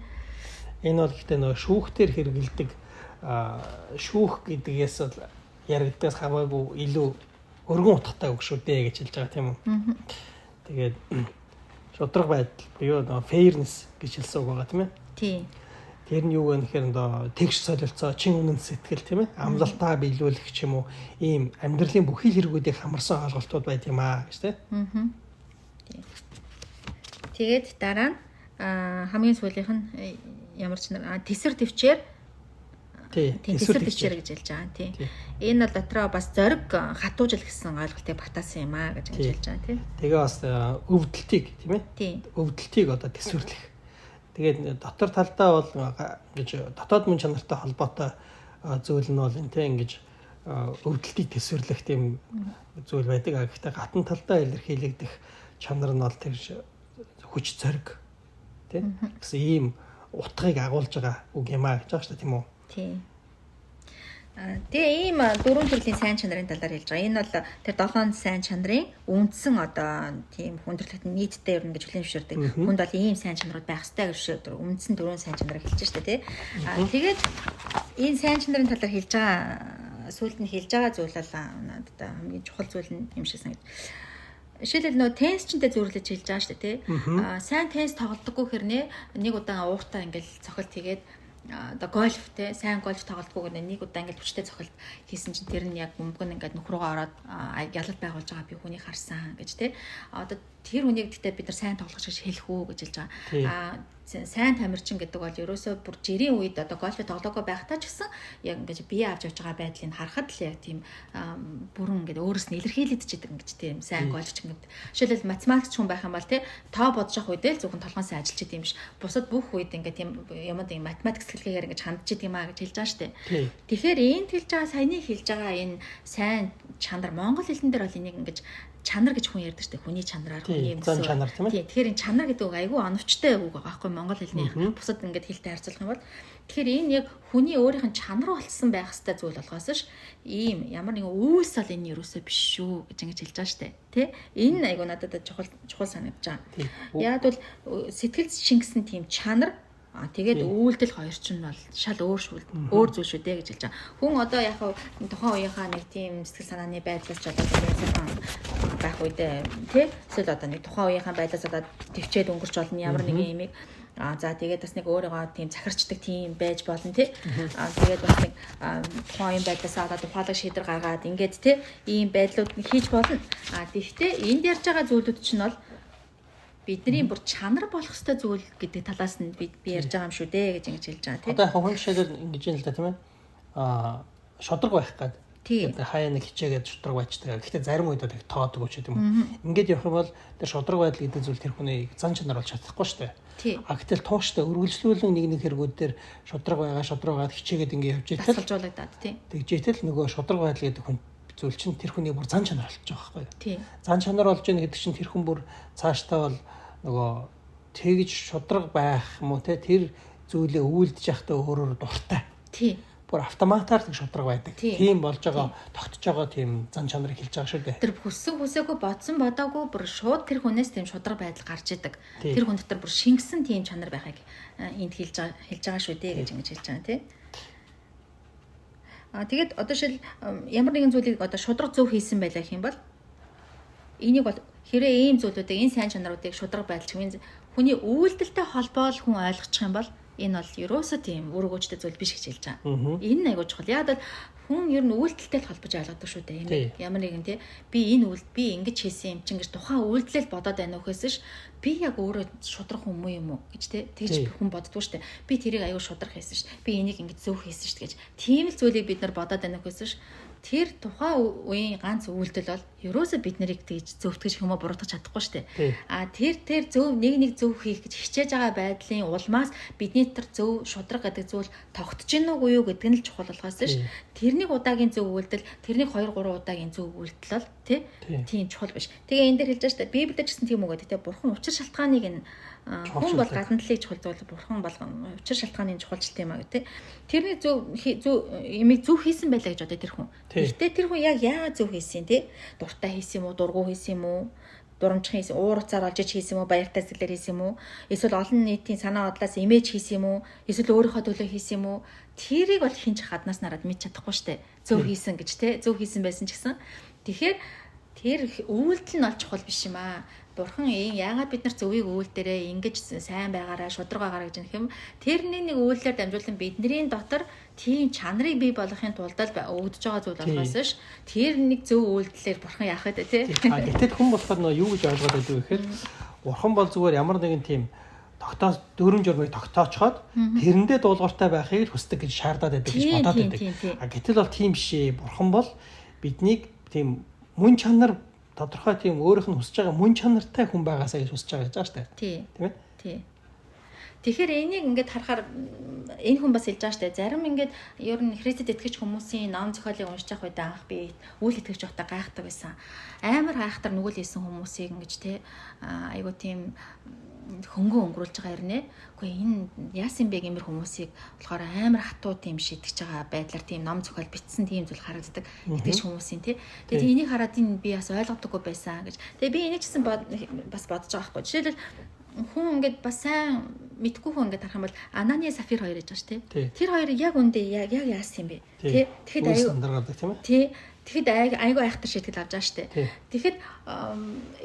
Энэ бол гэхдээ нөгөө шүүхтэр хэрэгэлдэг шүүх гэдгээс бол яригддаас хамаагүй илүү өргөн утгатай үг шүү дээ гэж хэлж байгаа тийм үү. Тэгээд шудраг байдал буюу нөгөө fairness гэж хэлсэн үг байгаа тийм ээ. Тийм. Тэр нь юу вэ гэхээр тэгш солилцоо, чин үнэн сэтгэл тийм ээ. Амлалтаа биелүүлэх ч юм уу ийм амьдралын бүхий хэрэгүүдийг хамарсан ойлголтууд байт юм аа гэж тийм. Тэгээд дараа нь хамгийн сүүлийнх нь ямар ч тэсэр төвчээр тэсэр төвчээр гэж хэлж байгаа тийм. Энэ бол дотроо бас зориг хатуужил гэсэн ойлголтыг батаасан юм аа гэж хэлж байгаа тийм. Тэгээ бас өвдөлтийг тийм ээ. Өвдөлтийг одоо тэсвэрлэх. Тэгээд дотор талдаа бол гэж дотоод мөн чанартай холбоотой зүйл нь бол энэ тийм ингэж өвдөлтийг төсвөрлөх тийм зүйл байдаг. Гэхдээ гадна талдаа илэрхийлэгдэх чанар нь бол тэр хүч зориг тийм гэсэн ийм утгыг агуулж байгаа үг юм аа гэж байгаа шүү дээ тийм үү? Тийм. Тэгээ ийм 4 төрлийн сайн чанарын талаар хэлж байгаа. Энэ бол тэр 7 сайн чанарын үндсэн одоо тийм хүндрэлт нийтдээ ер нь гэж хүлээн зөвшөөрдөг. Хүнд бол ийм сайн чанарууд байх ёстой гэж үндсэн 4 сайн чанарыг хэлж штэ тий. Тэгээд энэ сайн чанарын талаар хэлж байгаа сүүлд нь хэлж байгаа зүйл бол надад хамгийн чухал зүйл юм шиг санагдав. Жишээлбэл нөө теннисчтэй зөвөрлөж хэлж байгаа штэ тий. Сайн теннис тоглодоггүй хэрнээ нэг удаа ууртаа ингээл цохилт хийгээд одоо гольф те сайн гольф тоглолтгүйгээр нэг удаа ингээд хүчтэй цохилт хийсэн чинь тэр нь яг бөмбөг нь ингээд нөхрөөгөө ороод ялалт байгуулж байгаа би хүнийг харсан гэж те одоо тэр хүнийг гэхдээ бид нар сайн тоглож гэж хэлэх үү гэж хэлж байгаа. Сайн тамирчин гэдэг бол ерөөсөө бүр жирийн үед одоо гольф тоглоагүй байхдаа ч гэсэн яг ингээд бие авч явж байгаа байдлыг харахад л яг тийм бүрэн ингээд өөрөөс нь илэрхийлэгдэж идэг ингэж тийм сайн гольфч ингээд жишээлбэл математикч хүн байх юм бол те тоо бодож явах үедээ л зөвхөн толгоон сайн ажиллаж идэм биш. Бусад бүх үед ингээд тийм юмд математик сэтгэлгээгээр ингэж хандж идэг юм аа гэж хэлж байгаа шүү дээ. Тэгэхээр энд хэлж байгаа саяны хэлж байгаа энэ сайн чанар монгол хэлэн дээр бол энийг ингэж чанар гэж хүн ярьдаг шүү дээ. Хүний чанараар хүний юмсан чанар тийм ээ. Тэгэхээр энэ чанар гэдэг үг айгүй оновчтой үг байгаа байхгүй монгол хэлний бусад ингээд хэлтэй харьцуулах юм бол тэгэхээр энэ яг хүний өөрийнх нь чанар болсон байх хэвээр зүйл болохоос ш ийм ямар нэгэн үйлс бол энэ юусоо биш шүү гэж ингэж хэлж байгаа шүү дээ. Тэ? Энэ айгүй надад чухал санагдаж байгаа. Яг бол сэтгэл шингэсэн тийм чанар тэгээд үйлдэл хоёр ч нь бол шал өөр зүйл шүү дээ гэж хэлж байгаа. Хүн одоо яг тухайн үеийнхаа нэг тийм сэтгэл санааны байдлаас ч одоо байх үедээ тий эсвэл одоо нэг тухайн үеийнхаа байдлаас одоо төвчээд өнгөрч болно ямар нэгэн юмыг за тэгээд бас нэг өөрийгөө тийм захирчдаг тийм байж болно тий тэгээд бас нэг тухайн байдлаас одоо тухайлаг шийдвэр гаргаад ингээд тий ийм байдлууд хийж болно. Тэгэхдээ энд ярьж байгаа зүйлүүд чинь бол бидний бүр чанар болох ёстой зүйл гэдэг талаас нь би ярьж байгаа юм шүү дээ гэж ингэж хэлж байгаа тийм. Одоо яг хүн жишээлбэл ингэж юм л да тийм ээ. Шодрог байх гад. Тэгээд хаяа нэг хичээгээд шодрог байждаг. Гэхдээ зарим үед их тоодог ч юм уу. Ингээд явах юм бол тэр шодрог байдал гэдэг зүйл тэр хүний зан чанар болж чадахгүй шүү дээ. Гэтэл тууштай үргэлжлүүлэн нэг хэрэгүүд дээр шодрог байгаад хичээгээд ингээд явж итэл тасалжуулагдаад тийм. Тэгж итэл нөгөө шодрог байдал гэдэг хүн зүйл чинь тэр хүний бүр зан чанар болж байгаа байхгүй юу?
Тий.
Зан чанар болж байгаа гэдэг чинь тэр хүн бүр цаашдаа бол нөгөө тэгж шудраг байх юм уу те тэр зүйлээ үйлдэж явахдаа өөрөөр дуртай.
Тий.
Бүр автоматар тэг шудраг байдаг. Тийм болж байгаа тогтож байгаа тийм зан чанарыг хэлж байгаа шүү дээ.
Тэр хүсээгүй бодсон бодоогүй бүр шууд тэр хүнээс тийм шудраг байдал гарч идэг. Тэр хүн дотор бүр шингэсэн тийм чанар байхыг энд хэлж байгаа шүү дээ гэж ингэж хэлж байгаа тий. Тэгээд одоо шил ямар нэгэн зүйлийг одоо шудраг зөв хийсэн байлаа гэх юм бол энийг бол хэрэг ийм зүйлүүдийг энэ сайн чанаруудыг шудраг байдал хүний үйлдэлтэй холбоол хүн ойлгочих юм бол энэ бол ерөөсөө тийм өргөөжтэй зүйл биш гэж хэлж байгаа. Энэ нь айгуу чухал. Яг л хүн ер нь үйлдэлтэй л холбож ойлгодог шүү дээ. Ямар нэгэн тий би ингэж хийсэн юм чинь гэж тухайн үйлдэлэл бодоод байна ухээс ш би яг өөрөө шудрах хүн юм уу гэж тий тэгж хүн боддгоо шүү дээ. Би тэрийг айгуу шудрах хийсэн ш. Би энийг ингэж зөв хийсэн ш гэж. Тийм л зүйлийг бид нар бодоод байна ухээс ш тэр тухайн үеийн ганц үйлдэл бол ерөөсөө бид нарыг тэгж зөвтгөж хүмүү буруутгах чадахгүй шүү дээ. Тэр зөв нэг зөв хийх гэж хичээж байгаа байдлын улмаас бидний тэр зөв шудраг гэдэг зүйл тогтож гин үгүй юу гэдэг нь л чухал болохоос ш. Тэрнийг удаагийн зөв үйлдэл, тэрнийг 2 3 удаагийн зөв үйлдэл бол тийм чухал биш. Тэгээ энэ дээр хэлж байгаа шүү дээ. Библиэд ч гэсэн тийм үг гэдэг. Бурхан учир шалтгааныг нь хүн бол гадна талыг чухалдуул бурхан болгон учир шалтгааны чухалчлалт юм аа гэдэг. Тэрний зөв имийг зөв хийсэн байлаа гэж одоо тэр хүн. Гэхдээ тэр хүн яг яагаад зөв хийсэн те? Дуртай хийсэн юм уу, дургу хийсэн юм уу? Дурамжхан хийсэн, уур уцаар олж хийсэн юм уу, баяртай сэтгэлээр хийсэн юм уу? Эсвэл олон нийтийн санаа бодлоос имиж хийсэн юм уу? Эсвэл өөрийнхөө төлөө хийсэн юм уу? Тэрийг бол хинч гаднаас нараад мэдчих чадахгүй штэ. Зөв хийсэн гэж те? Зөв хийсэн байсан ч гэсэн. Тэгэхээр тэр үйлдэл нь бол чухал биш юм аа. Бурхан яагаад бид нар зөвийг үйлдэлээ ингэж сайн байгаараа шударгаагаар гэж юм. Тэрний нэг үйлдэлээр дамжуулан бидний дотор тийм чанарыг бий болгохын тулд өгдөж байгаа зүйл болохоос ш. Тэр нэг зөв үйлдэлээр бурхан яах вэ те.
Гэтэл хүн болохоор нөө юу гэж ойлгоод байдаг вэ гэхээр бурхан бол зүгээр ямар нэгэн тийм тогтоос дүрм журмыг тогтоочхоод тэрэндээ дуулууртай байхыг хүсдэг гэж шаардаад байдаг гэж бодоод байдаг. Гэтэл бол тийм биш ээ. Бурхан бол биднийг тийм мөн чанар тодорхой тийм өөрийнх нь хүсэж байгаа мөн чанартай хүн байгаасаа гэж хүсэж байгаа гэж байгаа шүү дээ. Тийм ээ?
Тийм. Тэгэхээр энийг ингээд харахаар энэ хүн бас хэлж байгаа шүү дээ. Зарим ингээд ер нь Христэд итгэж хүмүүсийн ном зохиолыг уншиж явах үед анх би үйл итгэж явахдаа гайхдаг байсан. Амар гайхтар нүгэл хийсэн хүмүүсийг ингэж те айгуу тийм хөнгөн өнгөрүүлж байгаа юм нэ. Гэхдээ энэ яасан бэ гэмээр хүмүүсийг болохоор амар хатуу тийм шидэж байгаа байдлаар тийм ном зохиол бичсэн тийм зүйл харагддаг. Итгэж хүмүүсийн тий. Тэгээд энийг хараад энэ би бас ойлгодоггүй байсан гэж. Тэгээд би энийг чсэн бас бодож байгаа байхгүй. Жишээлбэл хүн ингээд бас сайн мэдгүй хүн ингээд харах юм бол Анани Сафир хоёр гэж байгаа шүү тий. Тэр хоёр яг үндэ яг яасан юм бэ? Тий. Тэгэхэд аюу
сандаргадаг тийм ээ.
Тий. Тэгэхэд айгүй айхтар шийтгэл авч байгаа шүү дээ. Тэгэхэд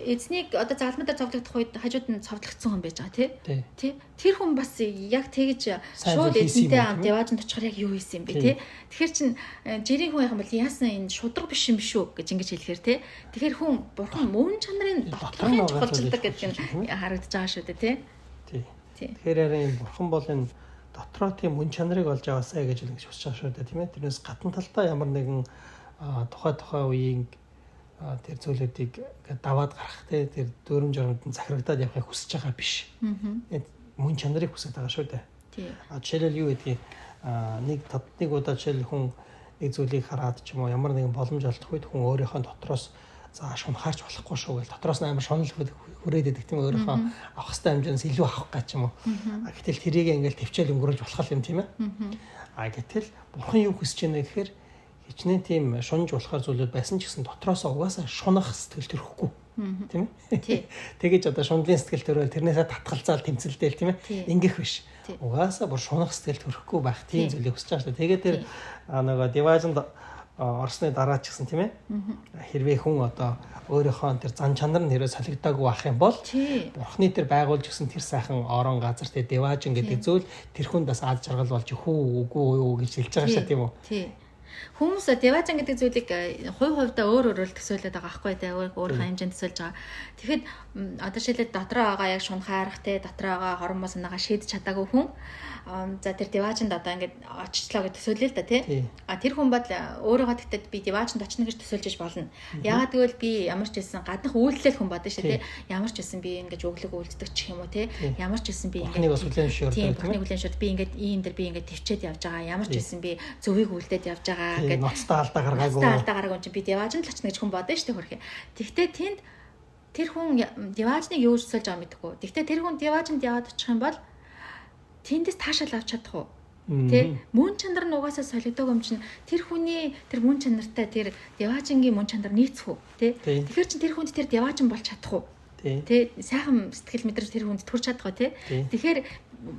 эзнийг одоо заалмадаар цовдлогдох үед хажууд нь цовдлогдсон хүн байж байгаа тий. Тэр хүн бас яг тэгж шууд эзэнтэй хамт яваажнд очихоор яг юу хийсэн юм бэ тий. Тэгэхээр чин жирийн хүн юм бол яасан энэ шудраг биш юм шүү гэж ингэж хэлэхээр тий. Тэгэхээр хүн бурхан мөн чанарын доторхын чухалчилдаг гэдэг нь харагдаж байгаа шүү дээ тий.
Тэгэхээр энэ бурхан бол энэ дотроо тийм мөн чанарыг олж аваасаа гэж хэлж хүсэж байгаа шүү дээ тийм ээ. Тэрнээс гадна талдаа ямар нэгэн тухай үеийн тэр зүйлүүдийг даваад гарах тэр дөрөм журманд захирагдаад явахыг хүсэж байгаа биш. Мөн чанарыг хүсэж байгаа шүү дээ. Жишээлбэл юу гэдгийг нэг удаа жишээл хүн нэг зүйлийг хараад ч юм уу ямар нэгэн боломж олдох үед хүн өөрийнхөө дотроос за шунхаарч болохгүй шүү гэж дотроос нь амар шунал хүрээд идэг тийм өөрийнхөө авах хэвээр хэмжээс илүү авах гэж юм уу. Гэтэл тэрийг ингээл төвчээл өнгөрүүлж болох юм тийм ээ. Гэтэл бурхан юу хүсэж байна гэхээр хичнээн тийм шунж болохоор зүйлүүд байсан ч гэсэн дотроосоо угаасаа шунах сэтгэл төрөхгүй тийм ээ. Тэгэж одоо шундлын сэтгэл төрөөл тэрнээсээ татгалзаал тэмцэлдээл тийм ээ. Ингээх биш. Угаасаа бүр шунах сэтгэл төрөхгүй байх тийм зүйлийг хүсэж байгаа шүү дээ. Тэгээд тэр нөгөө дивайзанд орсны дараа ч гэсэн тийм ээ. Хэрвээ хүн одоо өөрийнхөө тэр зан чанар нь нэрээ солигдоогүй байх юм бол бурхны тэр байгуулж гисэн тэр сайхан орон газар тэр дивайжин гэдэг зүйл тэр хүнд бас аз жаргал болж үгүй юу гэж хэлж байгаа шүү тийм үү.
Хүмүүс диважин гэдэг зүйлийг хувьдаа өөр төсөөлөд байгаа байхгүй те өөрийнхөө хэмжээнд төсөөлж байгаа. Тэгэхэд одоо шилээд дотроо байгаа яг шунхаарах те дотроо байгаа хормоо санаагаа шийдэж чадаагүй хүн за тэр диважинд одоо ингээд оччлоо гэж төсөөлөө л да тий. Тэр хүн бол өөрөөгөө тэгтээ би диважинд очно гэж төсөөлж болно. Яагаад гэвэл би ямар ч байсан гаднах үйлдэл хүн бодно шүү тий. Ямар ч байсан би ингээд өглөг үйлддэг ч юм уу тий. Ямар ч байсан би
ингээд бас хүлэн шуурдаг
тий. Бүхний хүлэн шуурд би ингээд ийм дээр би ингээд төвчээд явж байгаа. Ямар ч байсан би зөвийг үйлдээд явж байгаа. байгаа
гэдэг. Ноцтой алдаа гаргаагүй.
Ноцтой алдаа гаргаагүй чинь би Деважинд л очно гэж хүн бодно шүү дээ хөрхий. Тэгтээ тэнд тэр хүн Деважныг юу өсөлж байгаа мэдэхгүй. Тэгтээ тэр хүн Деважинд яваад очих юм бол тэндээс таашаал авч чадах уу? Тэ мөн чанар нь угаасаа солигдоогүй юм чинь тэр хүний тэр мөн чанартай тэр Деважингийн мөн чанар нийцэх үү? Тэ тэгэхээр чинь тэр хүнд тэр Деважин болж чадах уу? Тэ сайхан сэтгэл мэдрэмж тэр хүнд төрж чадах уу? Тэ тэгэхээр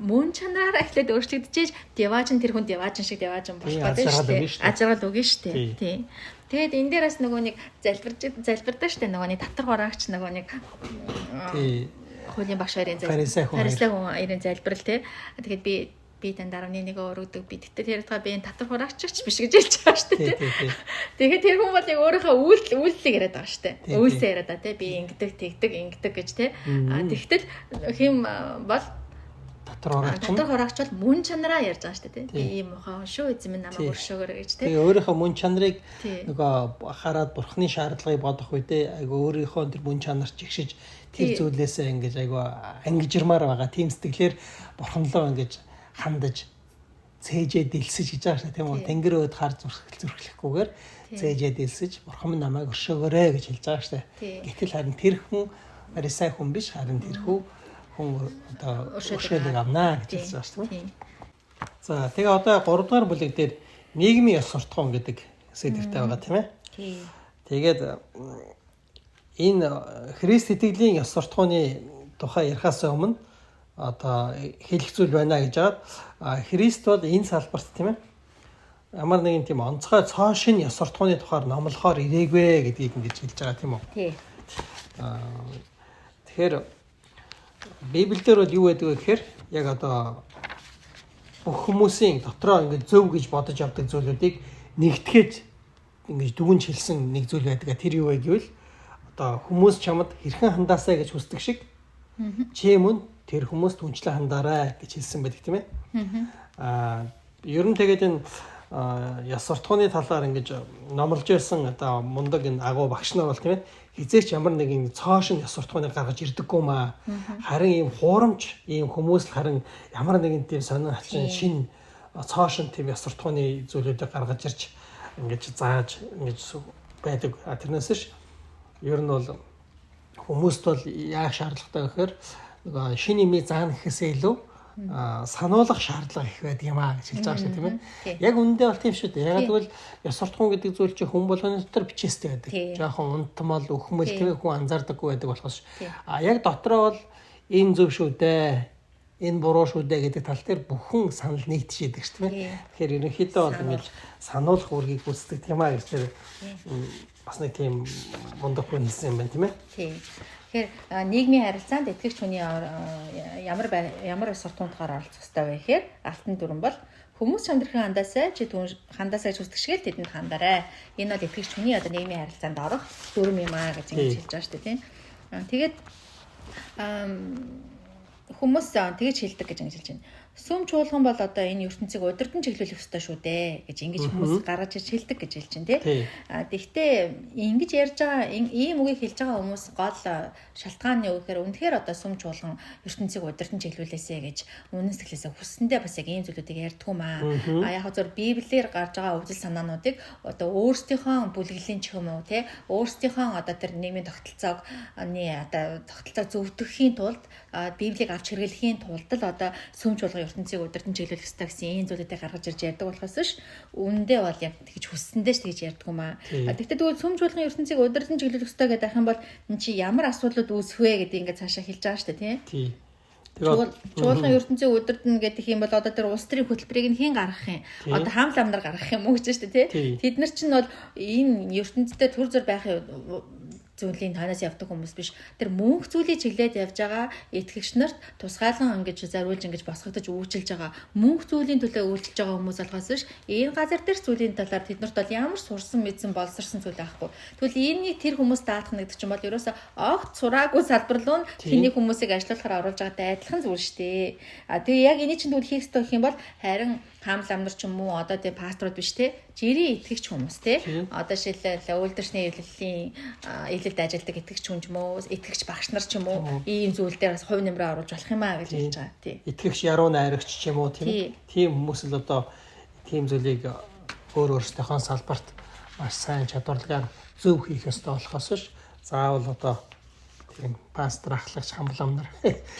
мөн чанараараа эхлээд өөрчлөгдөж Деважин тэр хүн Деважин шиг Деважин болох гэдэг шүү дээ. Ажрал үгүй шүү дээ. Тий. Тэгээд энэ дээрээс нөгөө нэг залбирдаг шүү дээ. Нөгөө нэг татар хураагч нөгөө нэг хуулийн багш хоёрын фарисей хүн хоёрын залбирал тий. Тэгээд би тань дарамны нэг өргөдөг би тэгтээ тэр удаа би энэ татар хураагч биш гэж хэлж байгаа шүү дээ. Тэгээд тэр хүн бол яг өөрийнхөө үйлдэлийг яриад байгаа шүү дээ. Үйлсээ яриад байгаа тий. Би ингэдэг гэж тий. Тэгтэл хэм бол татар хураагч бол мөн чанараа ярьж байгаа шүү дээ. Би ийм мохоо шүү эзэм минь намайг өршөөгөр гэж тий.
Тэгээ өөрийнхөө мөн чанарыг нөгөө хараад бурхны шаардлагыг бодох үедээ айгу өөрийнхөө тэр мөн чанарч ихшиж тэр зүйлээсээ ингэж айгу ангижирмаар байгаа. Тийм сэтгэлээр бурханлоо ингэж хандаж цээжээ дэлсэж гэж байгаа шүү тийм үү. Тэнгэр өөд хар зүрхлэхгүйгээр цээжээ дэлсэж бурхан минь намайг өршөөгөрөө гэж хэлж байгаа шүү дээ. Гэтэл харин тэр хүн фарисей хүн биш харин тэр хүн одоо өршөөлөг авнаа гэж хэлж байгаа шүү дээ. За тэгээ одоо 3 дугаар бүлэг дээр нийгмийн ёс суртахуун гэдэг сэдвтэй байгаа тийм ээ. Тэгээд энэ Христ итгэлийн ёс суртахууны тухай ярихаас өмнө одоо хэлэх зүйл байна гэж байгаа. Христ бол энэ салбарт тийм ээ. Ямар нэгэн тийм онцгой цоо шин ёс суртахууны тухайар номлохоор ирээгүй гэдгийг ингэж хэлж байгаа тийм үү? Тий. Тэгэхээр Библиэлд бол юу гэдэг вэ гэхээр яг одоо бүх хүмүүсийн дотроо ингэ зөв гэж бодож авдаг зүйлүүдийг нэгтгэж ингэж дүгнж хэлсэн нэг зүйл байдаг. Тэр юу вэ гэвэл одоо хүмүүс чамд хэрхэн хандаасаа гэж хүсдэг шиг чи мөн тэр хүмүүс түнчлэн хандаарай гэж хэлсэн байдаг тийм ээ. Ер нь тэгээд энэ ёс суртахууны талаар ингэж номлож байсан одоо мундаг энэ агуу багш нар бол тийм ээ хизээч ямар нэгэн цоошин ёс суртахууныг гаргаж ирдэггүй маа. Харин ийм хуурамч ийм хүмүүс л харин ямар нэгэн тийм сонин хачин шин цоошин тийм ёс суртахууны зүйлүүдийг гаргаж ирж ингэж зааж ингэж байдаг. Тэрнээс ш ер нь бол хүмүүст бол яах шаардлагатай гэхээр нөгөө шин имийг заана гэхээсээ илүү сануулгах шаардлага их байдаг юм аа гэж хэлж байгаа шүү тийм ээ. Яг үндэ бол тийм шүү дээ. Яг тэгвэл ёс суртахуун гэдэг зүйл чинь хүн болгоны дотор бичээстэй байдаг. Жохон унтмал өхмөл тийм хүн анзаардаггүй байдаг болохоос яг дотроо бол энэ зөв шүү дээ. Энэ буруу шүү дээ гэдэг тал дээр бүхэн санал нэгдэжээдэг шүү тийм ээ. Тэгэхээр ерөнхийдөө бол ингэж сануулгах үүргийг гүйцэтгэдэг юм аа гэж бас нэг тийм мундаг хүн хэлсэн юм байна тийм ээ.
Тийм. Тэгэхээр нийгмийн харилцаанд итгэгч хүний ямар суртахуунтаар оролцох ёстой вэ гэхээр алтан дүрэн бол хүмүүс чандрын хандаасаа чи хандаасаа ч үсдэг шиг л тэдэнд хандаарай. Энэ бол итгэгч хүний одоо нийгмийн харилцаанд орох дүрм юм аа гэж ингэж хэлж байгаа шүү дээ тийм. Тэгээд хүмүүс тэгэж хэлдэг гэж ингэж хэлж байна. Сүм чуулган бол одоо энэ ертөнцийг удирдан чиглүүлэх ёстой шүү дээ гэж ингэж хүмүүс гаргаж ирж хэлдэг гэж хэлж байна тий. Тэгэхдээ ингэж ярьж байгаа ийм үгийг хэлж байгаа хүмүүс гол шалтгаан нь юу гэхээр үнэхээр одоо сүм чуулган ертөнцийг удирдан чиглүүлээсэ гэж үнэн сэтгэлээсээ хүссэндээ бас яг ийм зүйлүүдийг ярьдгүй маа. Яг зөв Библиэр гарч байгаа үгэл санаануудыг одоо өөрсдийнхөө бүлэглэлийн ч юм уу тий өөрсдийнхөө одоо тэр нийгмийн тогтолцоог зөвтгөхийн тулд Библийг авч хэрэглэхийн тулд л одоо сүм чуулган ертөнцийг удирдан чиглүүлэх ёстой гэсэн ийм зүйлүүдийг гаргаж ирж ярьдаг болохоос ш үүндээ бол яг тэгж хүссэндээ ч тэгж ярьдгүй маа. Тэгвэл тэгвэл сүм чуулган ертөнцийг удирдан чиглүүлэх ёстой гэдэг байх юм бол энэ чи ямар асуудлууд үүсэх вэ гэдэг ингээд цаашаа хэлж байгаа шүү дээ тий. Чуулган ертөнцийг удирдан гэдэг юм бол одоо тэр улс төрийн хөтөлбөрийг нь хэн гаргах юм? Одоо хаан ламнар гаргах юм уу гэж шүү дээ тий. Тэд нар чинь бол энэ ертөнцийн төр зөр байхын зүйлийн танаас явдаг хүмүүс биш. Тэр мөнх зүйлийг чиглээд явж байгаа итгэгч нарт тусгайлан ингэж зариулж ингэж босгогдож үйлчилж байгаа мөнх зүйлийн төлөө үйлчилж байгаа хүмүүс болохоос биш. Энэ газар дээр зүйлийн талаар тэднэрт бол ямар сурсан мэдсэн боловсрсан зүйл байхгүй. Тэгвэл энийг тэр хүмүүс даатах гэдэг чинь бол ерөөсөө огт сураагүй салбарлуун тэний хүмүүсийг ажиллуулахаар оруулж байгаатай адилхан зүйл шүү дээ. Тэгээ яг эний чинь тэгвэл хийх ёстой гэх юм бол харин хаан ламнар ч юм уу одоо тий пасторууд биш те жирийн итгэгч хүмүүс те одоо шилэл үйлдвэрчний эвлэлийн эвлэлд ажилладаг итгэгч хүн ч юм уу итгэгч багш нар ч юм уу ийм зүйл дээр бас хувь нэмрээ оруулж болох юм аа гэж хэлж байгаа тий
итгэгч яруу найрагч ч юм уу тийм хүмүүс л одоо тийм зүйлийг өөрсдийнхөө салбарт маш сайн чадварлагаар зөв хийх ёстой болохоос биш заавал одоо тийм пастор ахлагч хамблам нар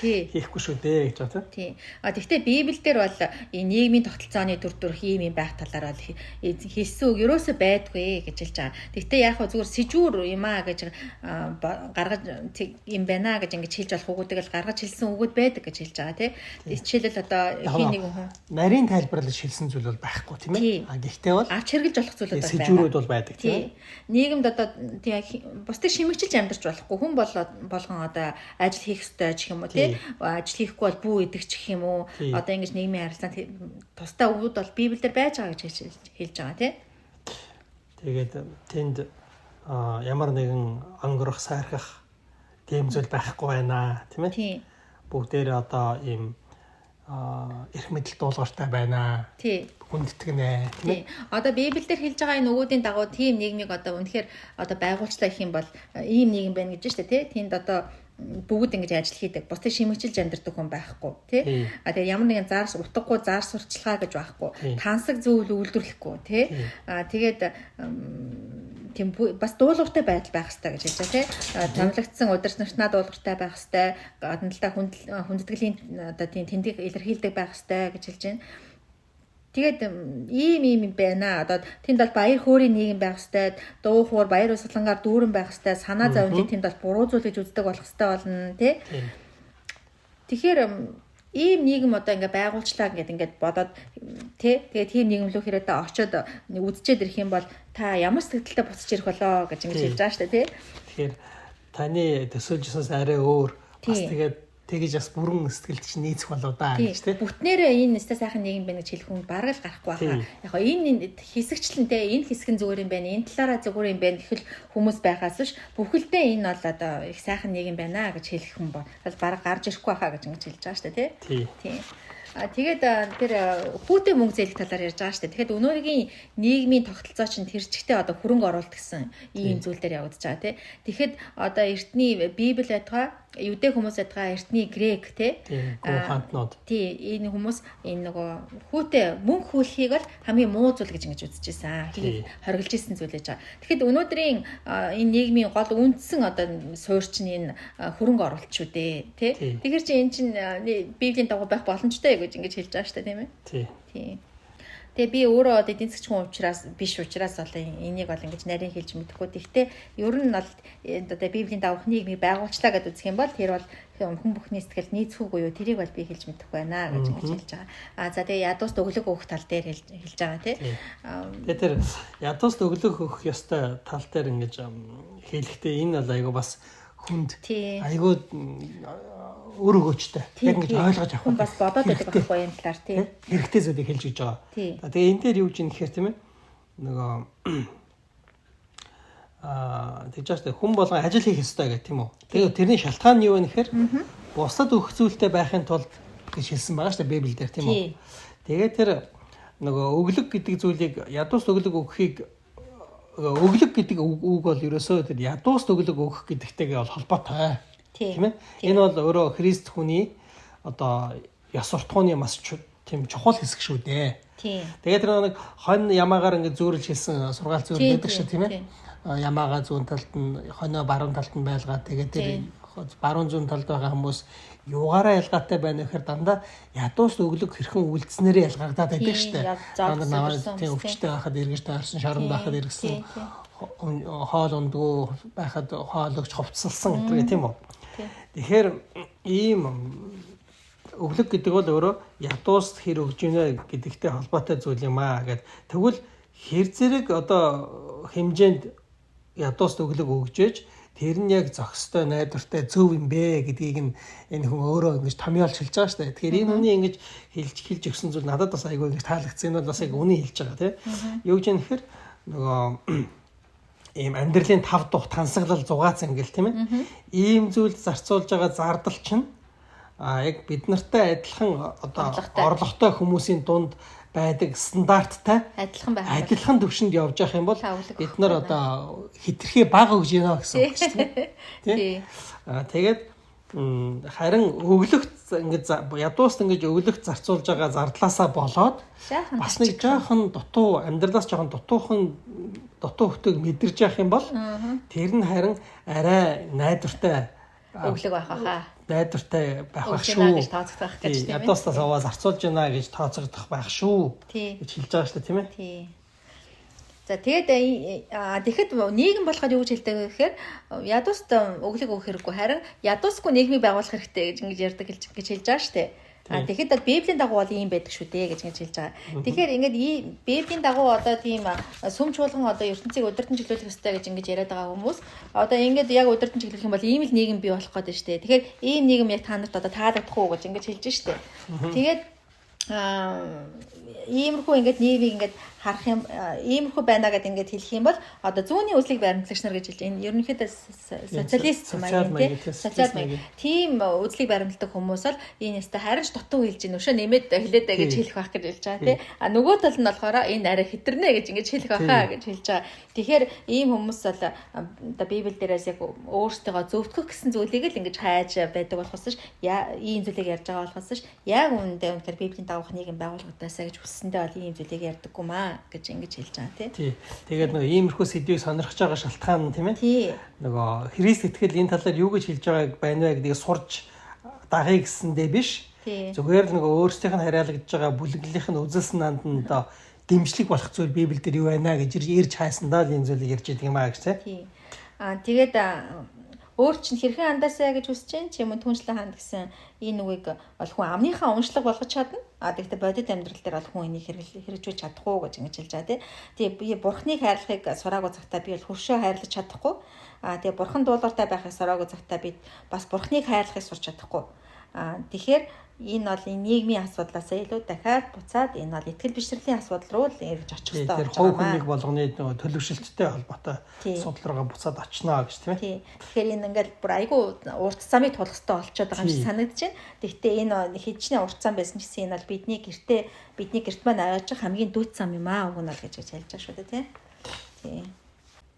хийхгүй шүү дээ гэж байна.
Тийм. Тэгвэл Библиэл дээр бол энэ нийгмийн тогтолцооны төр төрх ийм байх талаар бол хэлсэн үг ерөөсөө байдгүй гэж хэлж байгаа. Тэгвэл яг зүгээр сэжүүр юм аа гэж гаргаж юм байна гэж ингэж хэлж болох үгүүдийг л гаргаж хэлсэн үгүүд байдаг гэж хэлж байгаа тийм. Жишээлбэл одоо хин нэгэн хүн
нарийн тайлбарлаж хэлсэн зүйл бол байхгүй тийм ээ. Гэхдээ бол
авч хэрглэж болох зүйлүүд бол
сэжүүрүүд бол байдаг тийм.
Нийгэмд одоо тийм бусдыг шимэгчилж амьдарч болохгүй хүн болгон одоо ажил хийх ёстой ч юм уу тий ажил хийхгүй бол бүү идэгч гэх юм уу одоо ингэж нийгмийн харилцаанд тусдаа өгүүд бол Библиэлд байж байгаа гэж хэлж байгаа тий.
Тэгээд тэнд ямар нэгэн өнгөрөх сайрхах тийм зүйл байхгүй байна тийм ээ. Бүгдээрээ одоо ийм эрх мэдэл дуулууртай байна.
Тий.
Хүндэтгэнэ тийм ээ.
Одоо Библиэлд хэлж байгаа энэ өгүүдийн дагуу тийм нийгмийг одоо үнэхээр одоо байгуулчлаа гэх юм бол ийм нийгэм байна гэж байна шүү дээ тий. Тэнд одоо бүгд ингэж ажил хийдэг. Бусдыг шимэгчилж амьдардаг хүн байхгүй тий. Тэгээд ямар нэгэн зар утгагүй зар сурчлагаа гэж байхгүй. Тансаг зөвлө үйлдвэрлэхгүй тий. Тэгээд тийм бас дуулууртай байдал байх хэрэгтэй гэж хэлж байгаа тий. Томилогдсон удирч нартай дуулууртай байх хэрэгтэй. Гадналтаа хүндэтгэлийн одоо тийм тэндийг илэрхийлдэг байх хэрэгтэй гэж хэлж байна. Тэгээд ийм байна. Одоо тэнд бол баяр хөөрийн нийгэм байх хэвээр, дуу хоор баяр услангаар дүүрэн байх хэвээр, санаа зовлыг тэнд бол буруу зүйл гэж үздэг болох хэвээр болно, тий. Тэгэхээр ийм нийгэм одоо ингээ байгуулчлаа ингээд бодоод тий. Тэгээд тийм нийгэм рүү хэрэг та очиод үдчихэд ирэх юм бол та ямар сэтгэлдээ буцаж ирэх болоо гэж ингэж хэлж байгаа шүү дээ, тий.
Тэгэхээр таны төсөөлжсэнээс арай өөр бас тэгээд тэгэж бас бүрэн сэтгэлд чинь нийцэх болоо да гэж тий.
Бүтнээрээ энэ нэстэ сайхан нийгэм байна гэж хэлэх хүн бараг л гарахгүй байхаа. Яг гоо энэ хэсэгчлэн тий энэ хэсэг нь зүгээр юм байна. Энэ талаараа зүгээр юм байна гэхэл хүмүүс байхаас биш бүхэлдээ энэ бол одоо их сайхан нийгэм байна гэж хэлэх хүн бол бараг гарч ирэхгүй байхаа гэж ингэж хэлж байгаа шүү дээ тий. Тий. Тэгээд тэр хүүтэй мөнгө зээлэх талаар ярьж байгаа шүү дээ. Тэгэхэд өнөөгийн нийгмийн тогтолцоо чинь тэр чигтээ одоо хөрөнгө оруулалт гэсэн ийм зүйл дээр явагдаж байгаа тий. Тэгэхэд одоо эртний Библи байтугай юудэ хүмүүс ядгаа эртний грек тий
хантнууд
тий энэ хүмүүс энэ нөгөө хүүтэй мөнгө хүлхийг бол хамгийн муу зүйл гэж ингэж үзэж байсан. Хийг хоригдж исэн зүйл гэж байгаа. Тэгэхэд өнөөдрийн энэ нийгмийн гол үндсэн одоо суурь чинь энэ хөрөнгө оруулалт шүү дээ тий. Тэгэхээр чи эн чинь Библийн дагуу байх боломжтой гэж ингэж хэлж байгаа шүү дээ тийм ээ. Тий. Тэгээ би өөрөө эдийн засгийн хүн учраас бол энийг бол ингэж нарийн хэлж мэдэхгүй. Гэхдээ ер нь бол одоо Библийн дагуух нийгмийг байгуулчлаа гэдээ үзэх юм бол тэр бол хүн бүхний сэтгэл нийцэх үгүй юу тэрийг бол би хэлж мэдэхгүй байна гэж ингэж хэлж байгаа. За тэгээ ядууст өглөг өгөх тал дээр хэлж байгаа тий.
Тэгээ тэр ядууст өглөг өгөх ёстой тал дээр ингэж хэлэхдээ энэ бол айгу бас хүнд айгу өр өгөөчтэй. Яг ингэж ойлгож авах.
Хүн бас бодоод байдаг байхгүй юм талаар тий.
Хэрэгтэй зүйлийг хэлж өгч байгаа. Тэгээ энэ дээр юу гэж нэхэр тийм ээ. Нөгөө тэгж байгаа хүн болгон ажил хийх ёстой гэх тийм үү. Тэгээ тэрний шалтгаан нь юу вэ гэхээр бусдад өгөх зүйлтэй байхын тулд гэж хэлсэн байгаа шүү дээ Библиэлд тийм үү. Тэгээ тэр нөгөө өглөг гэдэг зүйлийг ядууст өглөг өгөхийг өглөг гэдэг үг бол ерөөсөө тэр ядууст өглөг өгөх гэдэгтэйгээ бол холбоотой. Тийм ээ. Энэ бол өөрөө Христ хүний одоо ёс суртахууны маш тийм чухал хэсэг шүү дээ. Тийм. Тэгээд тэр нэг хонь ямаагаар ингэ зөөрлж хэлсэн сургаал зөөр байдаг шүү тийм ээ. Ямаага зүүн талд нь хоньо баруун талд нь байлгаад тэгээд тэр баруун зүүн талд байгаа хүмүүс юугаараа ялгаатай байна гэхээр дандаа ядууст өглөг хэрхэн үйлдснээрээ ялгагдаад байдаг шүү дээ. Дандаа наваа тийм өвчтэй байхад эргэж таарсан, шаран байхад эргэсэн, хоол ундгүй байхад хоол өгч ховцолсон гэдэг тийм үү. Тэгэхээр ийм өглөг гэдэг бол өөрөө ядууст хэр өгж гинэ гэдэгтэй холбоотой зүйл юм аа гэд. Тэгвэл хэр зэрэг одоо хэмжээнд ядууст өглөг өгжээж тэр нь яг зохистой найдвартай зөв юм бэ гэдгийг энэ хүн өөрөө ингэж томьёолж хэлж байгаа шүү дээ. Тэгэхээр энэ хүний ингэж хэлж өгсөн зүйл надад бас айгүй ингэж таалагдсан. Энэ бол бас яг үнэн хэлж байгаа тийм. Юу гэж юм гэхээр нөгөө ийм амьдралын 5 дух тансаглал зугаац ангил тийм ээ. Ийм зүйл зарцуулж байгаа зардал чинь яг бид нартай адилхан одоо орлоготой хүмүүсийн дунд байдаг стандарттай адилхан төвшөнд явж явах юм бол бид нар одоо хитрхээ бага өгж яана гэсэн үг шүү дээ. Тийм. Тэгээд Харин өглөх ингэж ядууст ингэж өглөх зарцуулж байгаа зардлаасаа болоод бас нэг жоохон дутуу амьдралаас жоохон дутуухан дутуу хөтөг мэдэрж явах юм бол тэр нь харин арай найдвартай
өглөг байх хаа.
Найдвартай байх шүү
гэж тооцогдох гэж тийм ээ.
Ядуустаас аваа зарцуулж байна гэж тооцогдох байх шүү гэж хэлж байгаа шүү дээ тийм ээ.
Тий. За тэгээд тэгэхэд нийгэм болоход юу гэж хэлдэг вэ гэхээр ядууст өглөг өгөх хэрэггүй харин ядуусгүй нийгмийг байгуулах хэрэгтэй гэж ингэж ярьдаг гэж хэлж байгаа шүү дээ. Тэгэхэд Библийн дагуу бол ийм байдаг шүү дээ гэж хэлж байгаа. Тэгэхээр ингээд Библийн дагуу одоо тийм сүм чуулган одоо ертөнцийг удирдан чиглүүлэх ёстой гэж ингэж яриад байгаа хүмүүс одоо ингээд яг удирдан чиглүүлэх юм бол ийм л нийгэм бий болох гэдэг шүү дээ. Тэгэхээр ийм нийгэм яг та нарт одоо таалагдах уу гэж ингэж хэлж шүү дээ. Тэгээд иймэрхүү ингээд нийгмийг ингээд харах юм иймэрхүү байна гэдээ ингээд хэлэх юм бол одоо зүүнний үзлийг баримтлагч нар гэж хэлж энэ ерөнхийдөө социалист маяг тийм социал маяг тийм үзлийг баримтлагдаг хүмүүс бол энэ яста харин ч дутуу хэлж ийн өшөө нэмээд хэлээд бай гэж хэлэх байх гэж хэлж байгаа тийм нөгөө тал нь болохоор энэ арай хэтэрнэ гэж ингэж хэлэх байхаа гэж хэлж байгаа. Тэгэхээр ийм хүмүүс бол одоо Библи дээрээс яг өөртөө зөвтгөх гэсэн зүйлийг л ингэж хайж байдаг болохоос ш ийм зүйлийг ярьж байгаа болохоос ш яг үүндээ үнэхээр Библийн дагуух нийгэм байгууллагаасаа гэж хүссэндээ бол ийм зүйлийг ярьдаггүй маа гэж ингэж хэлж байгаа
тий. Тэгээд нөгөө иймэрхүү сэдвийг сонирхож байгаа шалтгаан нь тийм ээ.
Тий.
Нөгөө Христ итгэл энэ талаар юу гэж хэлж байгааг байна вэ гэдгийг сурч дагъя гэсэндээ биш. Зүгээр л нөгөө өөрсдийнх нь хариалагдж байгаа бүлэглэлийнх нь үзэл санаанд нь одоо дэмжлэг болох зүйл Библиэлд юу байна гэж ирж хайсандаа л энэ зүйлийг ярьж байгаа юм аа гэж тий.
Тэгээд өөр чинь хэрхэн андаасаа гэж хүсэж чинь ч юм уу түншлэн ханд гэсэн энэ үгийг бол хүн амныхаа уншлаг болгож чадна. Тэгэхдээ бодит амьдрал дээр бол хүн энийг хэрэгжүүлж чадах уу гэж ингэж хэлж байгаа тий. Тэгээ би бурхныг хайрлахыг сураагүй цагтаа би бол хөршөө хайрлаж чадахгүй. Тэгээ бурхан дуулууртай байхыг сураагүй цагтаа би бас бурхныг хайрлахыг сурч чадахгүй. Тэгэхээр энэ бол энэ нийгмийн асуудлаас илүү дахиад буцаад энэ бол итгэл бишрэлийн асуудал руу л ирж очих хэрэгтэй
байна. Тэр хувь хүнийг болгоны нөгөө төлөвшөлттэй холбоотой асуудал руугаа буцаад очно гэж тийм ээ.
Тэгэхээр энэ ингээл бүр айгүй урт замыг тулах хэрэгтэй болчиход байгаа юм шиг санагдаж байна. Гэхдээ энэ хэдчний урт зам байсан ч гэсэн энэ бол бидний гэрт маань аваачих хамгийн дүүт зам юм аа уг нь бол гэж хэлж байгаа шүү дээ тийм. Тийм.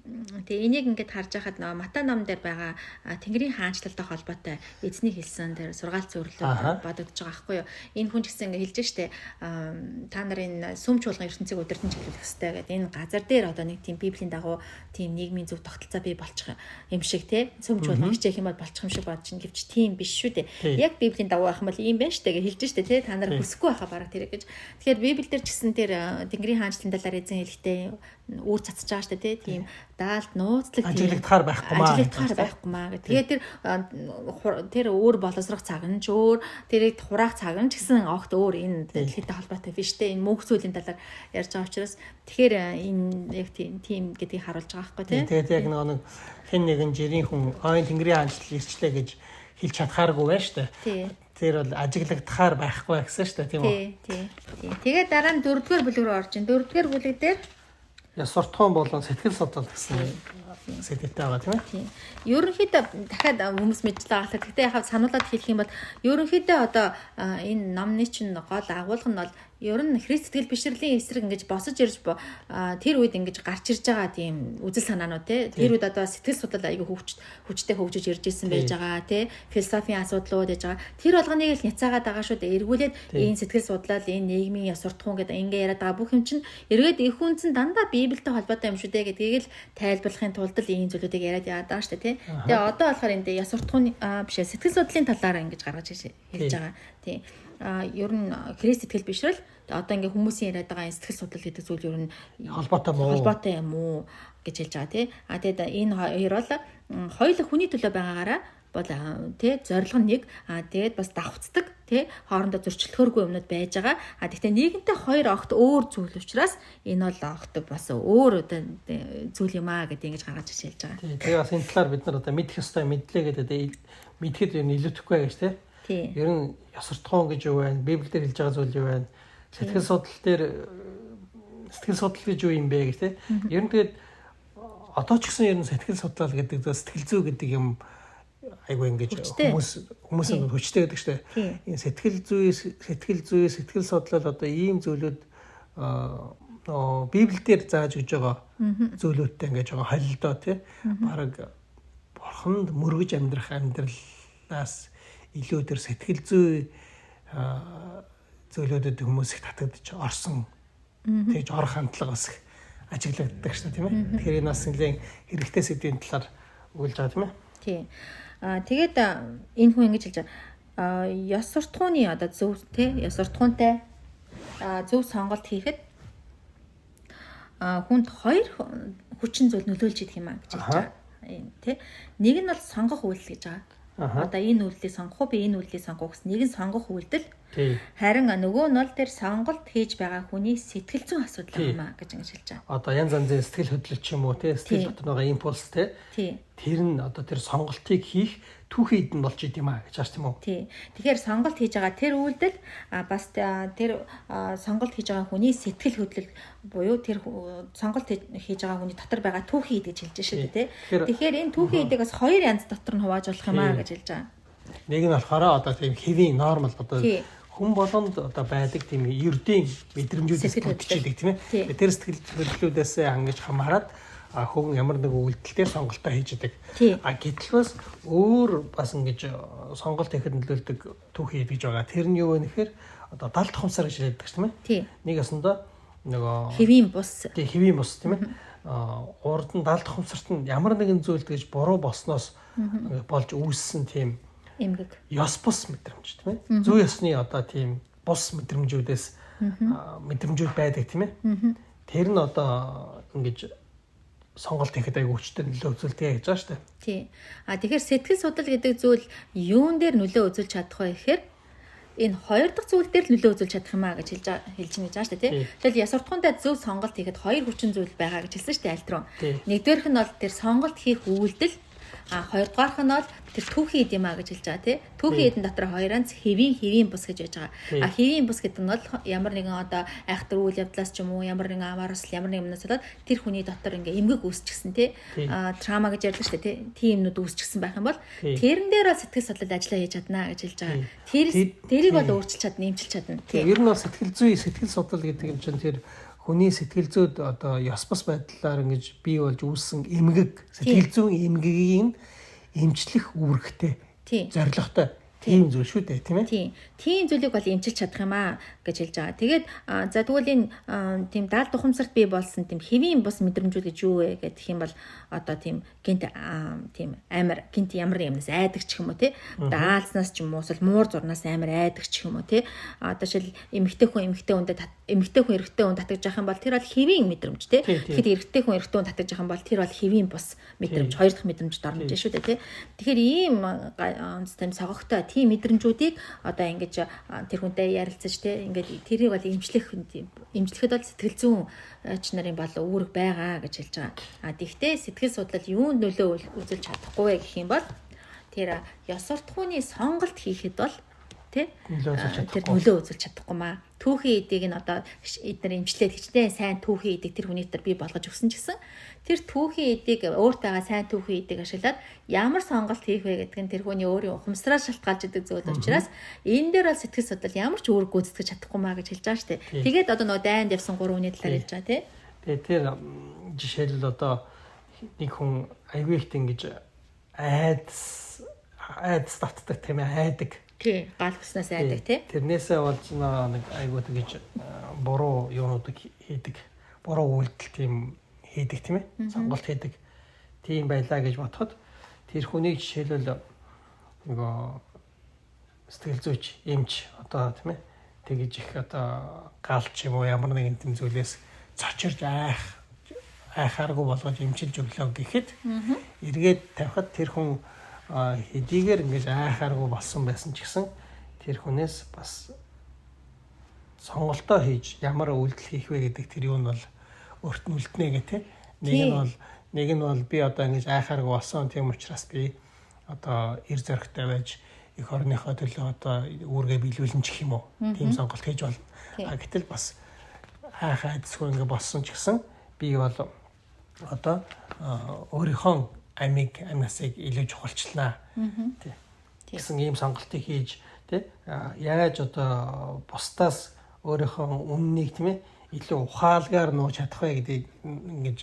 Тэгээ энийг ингээд харж байхад нөгөө Матай ном дээр байгаа Тэнгэрийн хаанчлалтай холбоотой эзний хэлсэн дээр сургаалт зөвлөлөө бодогдож байгаа байхгүй юу. Энэ хүн ч гэсэн ингээд хэлж штэ та нарын сүм чуулган ертөнцийг удирдан чиглүүлэх хэрэгтэй гэдэг. Энэ газар дээр одоо нэг тийм Библийн дагуу тийм нийгмийн зөв тогтолцоо бий болчих юм шиг те сүм чуулган хичээх юм бол болчих юм шиг бодож чинь гэвч тийм биш шүү дээ. Яг Библийн дагуу байх юм бол ийм байна штэ гэж хэлж штэ те та нар хүсэхгүй байхаа бараг тэрэг гэж. Тэгэхээр Библиэл дээр ч гэсэн тэр Тэнгэрийн хаанчлалын талаар эзэн хэлэхдээ үүр цацж байгаа штэ те тийм даалт нууцлаг
ажиглагдахаар
байхгүй маа гэх. Тэгээд тэр өөр боловсрох цаг нь ч өөр, тэрийг хураах цаг нь ч гэсэн огт өөр энэ дэлхийдээ холбоотой биш те. Энэ мөнх зүйлийн талаар ярьж байгаа учраас тэгэхээр энэ яг тийм гэдгийг харуулж байгаа байхгүй те.
Тэгээд яг нэг хэн нэгэн жирийн хүн ойн Тэнгэрийн хаанчлал ирчлээ гэж хэлж чадхааргүй байна шүү дээ. Тэр бол ажиглагдахаар байхгүй гэсэн шүү дээ тийм үү?
Тий. Тэгээд дараа нь 4-р бүлэг рүү орж ин. 4-р бүлэг дээр
ясвартхан болон сэтгэл судлал гэсэн сэдвтэй байгаа тийм ээ.
Ерөнхийдөө дахиад хүмүүс мэдж байгаа. Гэхдээ яхав сануулад хэлэх юм бол ерөнхийдөө одоо энэ номны чинь гол агуулга нь бол ер нь Христ сэтгэл бишрэлийн эсрэг ингэж босож ирж тэр үед ингэж гарч ирж байгаа тийм үзэл санаанууд те тэр үед одоо сэтгэл судлал аягүй хүчтэй хөгжиж ирж ирсэн байж байгаа те философийн асуудлууд гэж байгаа тэр болгоныг л няцаагаад байгаа шүү дээ эргүүлээд энэ сэтгэл судлал энэ нийгмийн яс суртахуун гэдэг ингэ яриад байгаа бүх юм чинь эргээд их үнцэн дандаа Библиэтэй холбоотой юм шүү дээ гэдгийг л тайлбарлахын тулд л ийм зүйлүүдийг яриад яваад байгаа шүү дээ те тэгээ одоо болохоор энэ яс суртахуун биш сэтгэл судлалын талаар ингэж гаргаж хэлж байгаа тийм ер нь Христ сэтгэл бишрэл одоо ингээ хүмүүсийн яриад байгаа сэтгэл судлал гэдэг зүйл ер нь холбоотой юм уу гэж хэлж байгаа тий. Тэгээд энэ хоёр бол хоёулаа хүний төлөө байгаагаараа бол тий зорилго нь нэг тэгээд бас давхцдаг тий хоорондоо зөрчлөхөөргүй юмнууд байж байгаа. Гэхдээ нийгэмтэй хоёр огт өөр зүйл учраас энэ бол огт бас өөр зүйл юм аа гэдэг ингэж гаргаж хэлж байгаа.
Тэгээ бас энэ талаар бид нар одоо мэдэх ёстой мэдлээ гэдэг мэдхэд юм илүүтэхгүй гэж тий. Ер нь яс суртахуун гэж юу вэ? Библиэлд хэлж байгаа зүйл юу вэ? Сэтгэл судлал гэж юу юм бэ гэх тээ. Ер нь тэгээд одоо ч гэсэн ер нь сэтгэл судлал гэдэг сэтгэл зүй гэдэг юм айгүй ингэж хүмүүсийн хүчтэй гэдэг чинь энэ сэтгэл судлал одоо ийм зүйлүүд Библиэлд зааж өгж байгаа зүйлүүдтэй ингэж байгаа холилдоо тий. Бараг бурханд мөргөж амьдрах амьдралаа амьдралаас илүү төр сэтгэл зүй зөвлөдөд хүмүүс их татагдчих орсон. Тэгж орох хандлага бас ажиглагддаг шүү дээ тийм ээ. Тэгэхээр энэ бас нэлээд хэрэгтэй сэдвийн талаар өгүүлж байгаа тийм ээ.
Тийм. Тэгээд энэ хүн ингэж хэлж байгаа. Ёс суртахууны одоо зөв тий ёс суртахуунтай зөв сонголт хийхэд хүнд хоёр хүчин зүйл нөлөөлж идэх юм а гэж хэлж байгаа. Тий. Нэг нь бол сонгох үйлдэл гэж байгаа. Одоо энэ үйлдэлийг сонгох уу, би энэ үйлдэлийг сонгох гэсэн нэг нь сонгох үйлдэл. Харин нөгөө нь бол тэр сонголт хийж байгаа хүний сэтгэл зүйн асуудал юм а гэж ингэж хэлж байгаа.
Одоо янз янзын сэтгэл хөдлөлч юм уу тий сэтгэл дотор байгаа импульс тий. Тэр нь одоо тэр сонголтыг хийх түүхий эдэн болж идэм а гэж байна тийм үү?
Тий. Тэгэхээр сонголт хийж байгаа тэр үйлдэл бас тэр сонголт хийж байгаа хүний сэтгэл хөдлөл буюу тэр сонголт хийж байгаа хүний дотор байгаа түүхий эд гэж хэлж шүү дээ тий. Тэгэхээр энэ түүхий эдийг бас хоёр янз дотор нь хувааж болох юм а гэж хэлж байгаа.
Нэг нь болохоор одоо тийм хэвийн нормал одоо хүн болгонд одоо байдаг тийм ердийн мэдрэмжүүдээс бүтчихэдэг тийм ээ. Тэр сэтгэл хөдлөлүүдээс хангаж хамаарат хүн ямар нэг үйлдэлээр сонголтоо хийж идэг. Гэтэл бас өөр бас ингэж сонголт хийхэд нөлөөлдөг түүхий гэж байгаа. Тэр нь юу вэ нэхэр одоо 70 тухамсар гэж хэлдэг тийм ээ. Нэг ясандаа нөгөө
хэвийн бус.
Хэвийн бус тийм ээ. Урд нь 70 тухамсарт нь ямар нэгэн зүйлд гэж буруу болсноос болж үүссэн тийм
эмгэг.
Ёс бус мэдрэмж тийм ээ. Зүй ёсны одоо тийм бус мэдрэмжүүдээс мэдрэмжүүд байдаг тийм ээ. Тэр нь одоо ингэж сонголт хийхэд аяг хүчтэй нөлөө үзүүлдэг гэж байгаа шүү дээ.
Тий. Тэгэхээр сэтгэл судлал гэдэг зүйл юун дээр нөлөө үзүүлж чадах вэ гэхээр энэ хоёр дахь зүйл дээр нөлөө үзүүлж чадах юм а гэж хэлж байна гэж байгаа шүү дээ тий. Тэгэл яс уртхундаа зөв сонголт хийхэд хоёр хүчин зүйл байгаа гэж хэлсэн шүү дээ аль руу. Нэгдүгээрх нь бол тэр сонголт хийх үйлдэл хоёрдугаарх нь бол тэр түүхий эд юм а гэж хэлж байгаа тий. Түүхий эдэн дотор хоёранц хэвийн бус гэж байж байгаа. Хэвийн бус гэдэг нь бол ямар нэгэн одоо айхтар үйл явдлаас ч юм уу ямар нэгэн амараас ямар нэгэн юмнаас болоод тэр хүний дотор ингээ эмгэг үүсчихсэн тий. Трама гэж ярьдаг шүү дээ тий. Тийм юмнууд үүсчихсэн байх юм бол тэрэн дээр бол сэтгэл судлал ажиллаа хийж чадна гэж хэлж байгаа. Тэрийг бол өөрчилж чадна, эмчилж чадна тий.
Ер нь бол сэтгэл судлал гэдэг юм чинь тэр хүний сэтгэл зүйд одоо ёс бус байдлаар ингэж бий болж үүссэн эмгэг сэтгэл зүйн эмгэгийн эмчлэх үүрэгтэй зорилготой тийм зүйл шүү дээ тийм ээ.
Тийм зүйлийг бол эмчилж чадах юм аа гэж хэлж байгаа. Тэгээд за тэгвэл энэ тийм 70 тухамсарт бий болсон тийм хэвийн бус мэдрэмжүүд гэж юу вэ гэх юм бол одоо тийм гинт тийм амар гинт ямар юмнаас айдаг ч юм уу тий. Даалзнаас ч юм уу эсвэл муур зурнаас амар айдаг ч юм уу тий. Одоо шил эмэгтэй хүн эрэгтэй хүн татаж явах юм бол тэр бол хэвийн мэдрэмж тий. Тэгэхэд эрэгтэй хүн эрэгтэй хүн татаж явах юм бол тэр бол хэвийн бус мэдрэмж хоёр дахь мэдрэмжд орно гэж шүү дээ тий. Тэгэхээр ийм тийм согогтой тийм мэдрэмжүүдийг одоо ингэж тэр хүнтэй ярилцаж тий ингээд тэрийг бол эмчлэхэд бол сэтгэл зүйн ч нарын бол үүрэг байгаа гэж хэлж байгаа. Тэгвэл сэтгэл судлал юунд нөлөө үзүүлж чадахгүй вэ гэх юм бол тэр ёс суртахууны сонголт хийхэд бол тий тэр нөлөө үзүүлж чадахгүй маа. Түүхий эдийг нь одоо эдгээр эмчлээд хичнээн сайн түүхий эдийг тэр хүний дээр бий болгож өгсөн ч гэсэн тэр түүхий эдийг өөртөөгаа сайн түүхий эдийг ашиглаад ямар сонголт хийх вэ гэдэг нь тэр хүний өөрийн ухамсараас шалтгаалж идэг зүйл учраас энэ дээр бол сэтгэл судлал ямар ч үүрэг гүйцэтгэж чадахгүй маа гэж хэлж байгаа шүү дээ. Тэгээд одоо нөгөө дайнд явсан 3 хүний талаар хэлж байгаа тий.
Тэгээд тэр жишээлбэл одоо нэг хүн аягүй ихт ингэж айдас татдаг тийм ээ айдаг.
Тий, гал хүснээс айдаг тий.
Тэрнээсээ болж нэг айгуу тэгж буруу юунуудыг хийдэг. Буруу үйлдэл тийм хийдэг тийм ээ. Сонголт хийдэг. Тийм байлаа гэж бодоход тэр хүнийг жишээлбэл нөгөө сэтгэл зүйч, эмч одоо тийм ээ. Тэгэж их одоо галч юм уу ямар нэгэн тийм зүйлээс цочирж айхааргүй болгож эмчилж өглөө гэхэд эргээд тавихад тэр хүн хэдийгээр ингэж айхааргүй болсон байсан ч гэсэн тэр хүнээс бас сонголтоо хийж ямар үйлдэл хийх вэ гэдэг тэр юу нь бол өөрт нь үлднэ гэх тийм. Нэг нь бол би одоо ингэж айхааргүй болсон тийм учраас би одоо эр зоригтой байж их орныхоо төлөө одоо үүргээ биелүүлэн чих юм уу? Тийм сонголт хийж болно. Гэтэл бас айдсгүй ингэ болсон ч гэсэн би бол одоо өөрийнхөө амнасыг илүү чухалчлаа. Тий. Гэсэн ийм сонголтыг хийж тий яаж одоо бусдаас өөрийнхөө үннийг тийм ээ илүү ухаалгаар нууж чадах вэ гэдгийг ингэж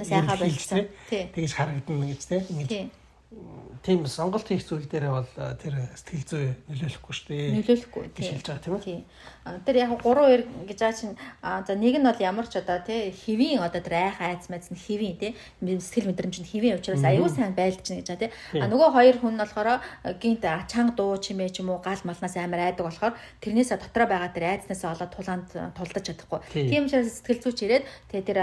сайхан байлцсан.
Тэгэж харагдана гэж тий ингэж тийм сонголт хийх зүйл дээрээ бол тэр сэтгэл зүй нөлөөлөхгүй шүү дээ.
Нөлөөлөхгүй
гэж хэлж байгаа тийм үү?
Тийм. Тэр яг 3-2 гэж байгаа чинь за нэг нь бол ямар ч одоо тий хэвийн одоо тэр айх айц мэдс нь хэвийн тий сэтгэл мэдрэмж нь хэвийн учраас аюу сайн байлдаж байна гэж байгаа тий. Нөгөө хоёр хүн нь болохоор гинт чанга дуу чимээ ч юм уу гал малнаас амар айдаг болохоор тэрнээсээ дотроо байгаа тэр айцнасаа олоод тулаанд тулдаж чадахгүй. Тийм учраас сэтгэл зүйч ирээд тий тэр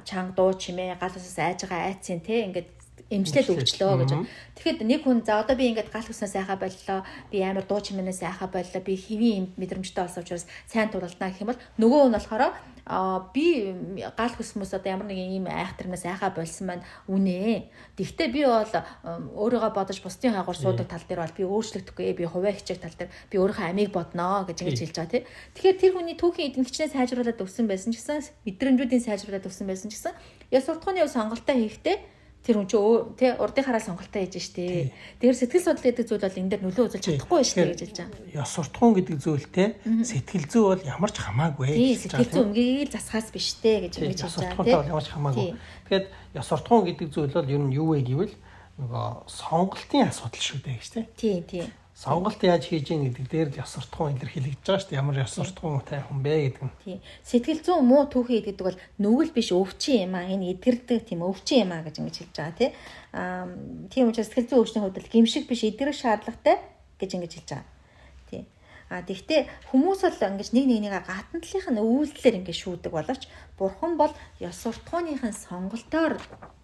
чанга дуу чимээ галаас айж байгаа айцын тий ингээд эмчлэл өгчлөө гэж. Тэгэхэд нэг хүн за одоо би ингээд гал хүснээ сайхаа боллоо. Би амар дуу чимээнээ сайхаа боллоо. Би хэвийн мэдрэмжтэй болсон учраас сайн тулалдана гэх юм бол нөгөө хүн болохоор би гал хүсмэс одоо ямар нэгэн ийм айхтарнаас айхаа болсон маань үнэ. Тэгвэл би бол өөрийгөө бодож бусдын хаагур суудаг тал дээр бол би өөрчлөгдөхгүй. Би хувиа хичээх тал дээр би өөрийнхөө амийг бодноо гэж ингэж хэлж байгаа тий. Тэгэхээр тэр хүний түүхийн эдийн засгийн сайжруулаад өгсөн байсан ч гэсэн мэдрэмжүүдийн сайжруулаад өгсөн байсан ч гэсэн яс суртахууны сонголтоо хийхдээ тэр хүн чинь тий урдын хараа сонголтоо хийж штэ. Тэгэхээр сэтгэл судлал гэдэг зүйл бол энэ дээр нөлөө үзүүлж чадахгүй штэ гэж хэлж байгаа.
Ёс суртахуун гэдэг зүйлтэй сэтгэл зүй бол ямар ч хамаагүй.
Тий сэтгэл зүй өмгийг л засахаас биш тэ гэж хэлж байгаа.
Ёс суртахуунтай бол ямар ч хамаагүй. Тэгэхээр ёс суртахуун гэдэг зүйл бол ер нь юу вэ гэвэл нөгөө сонголтын асуудал шүү дээ гэж тий.
Тий.
Сонголт яаж хийж ийн гэдэг дээр л ёс суртахуун илэрхийлэгдэж байгаа шүү дээ. Ямар ёс суртахуунтай хүн бэ гэдэг нь.
Тийм. Сэтгэл зүйн муу түүхий гэдэг бол нүгэл биш өвчин юм аа. Энэ эдгэрдэг тийм өвчин юм аа гэж ингэж хэлж байгаа тий. Тийм учраас сэтгэл зүйн өвчний хувьд л гэмшиг биш эдгэрэх шаардлагатай гэж ингэж хэлж байгаа. Тий. Тэгвэл хүмүүс бол ингэж нэг нэгнийгээ гатан талынх нь үйлдэлээр ингэж шүүдэг боловч бурхан бол ёс суртахууныхын сонголтоор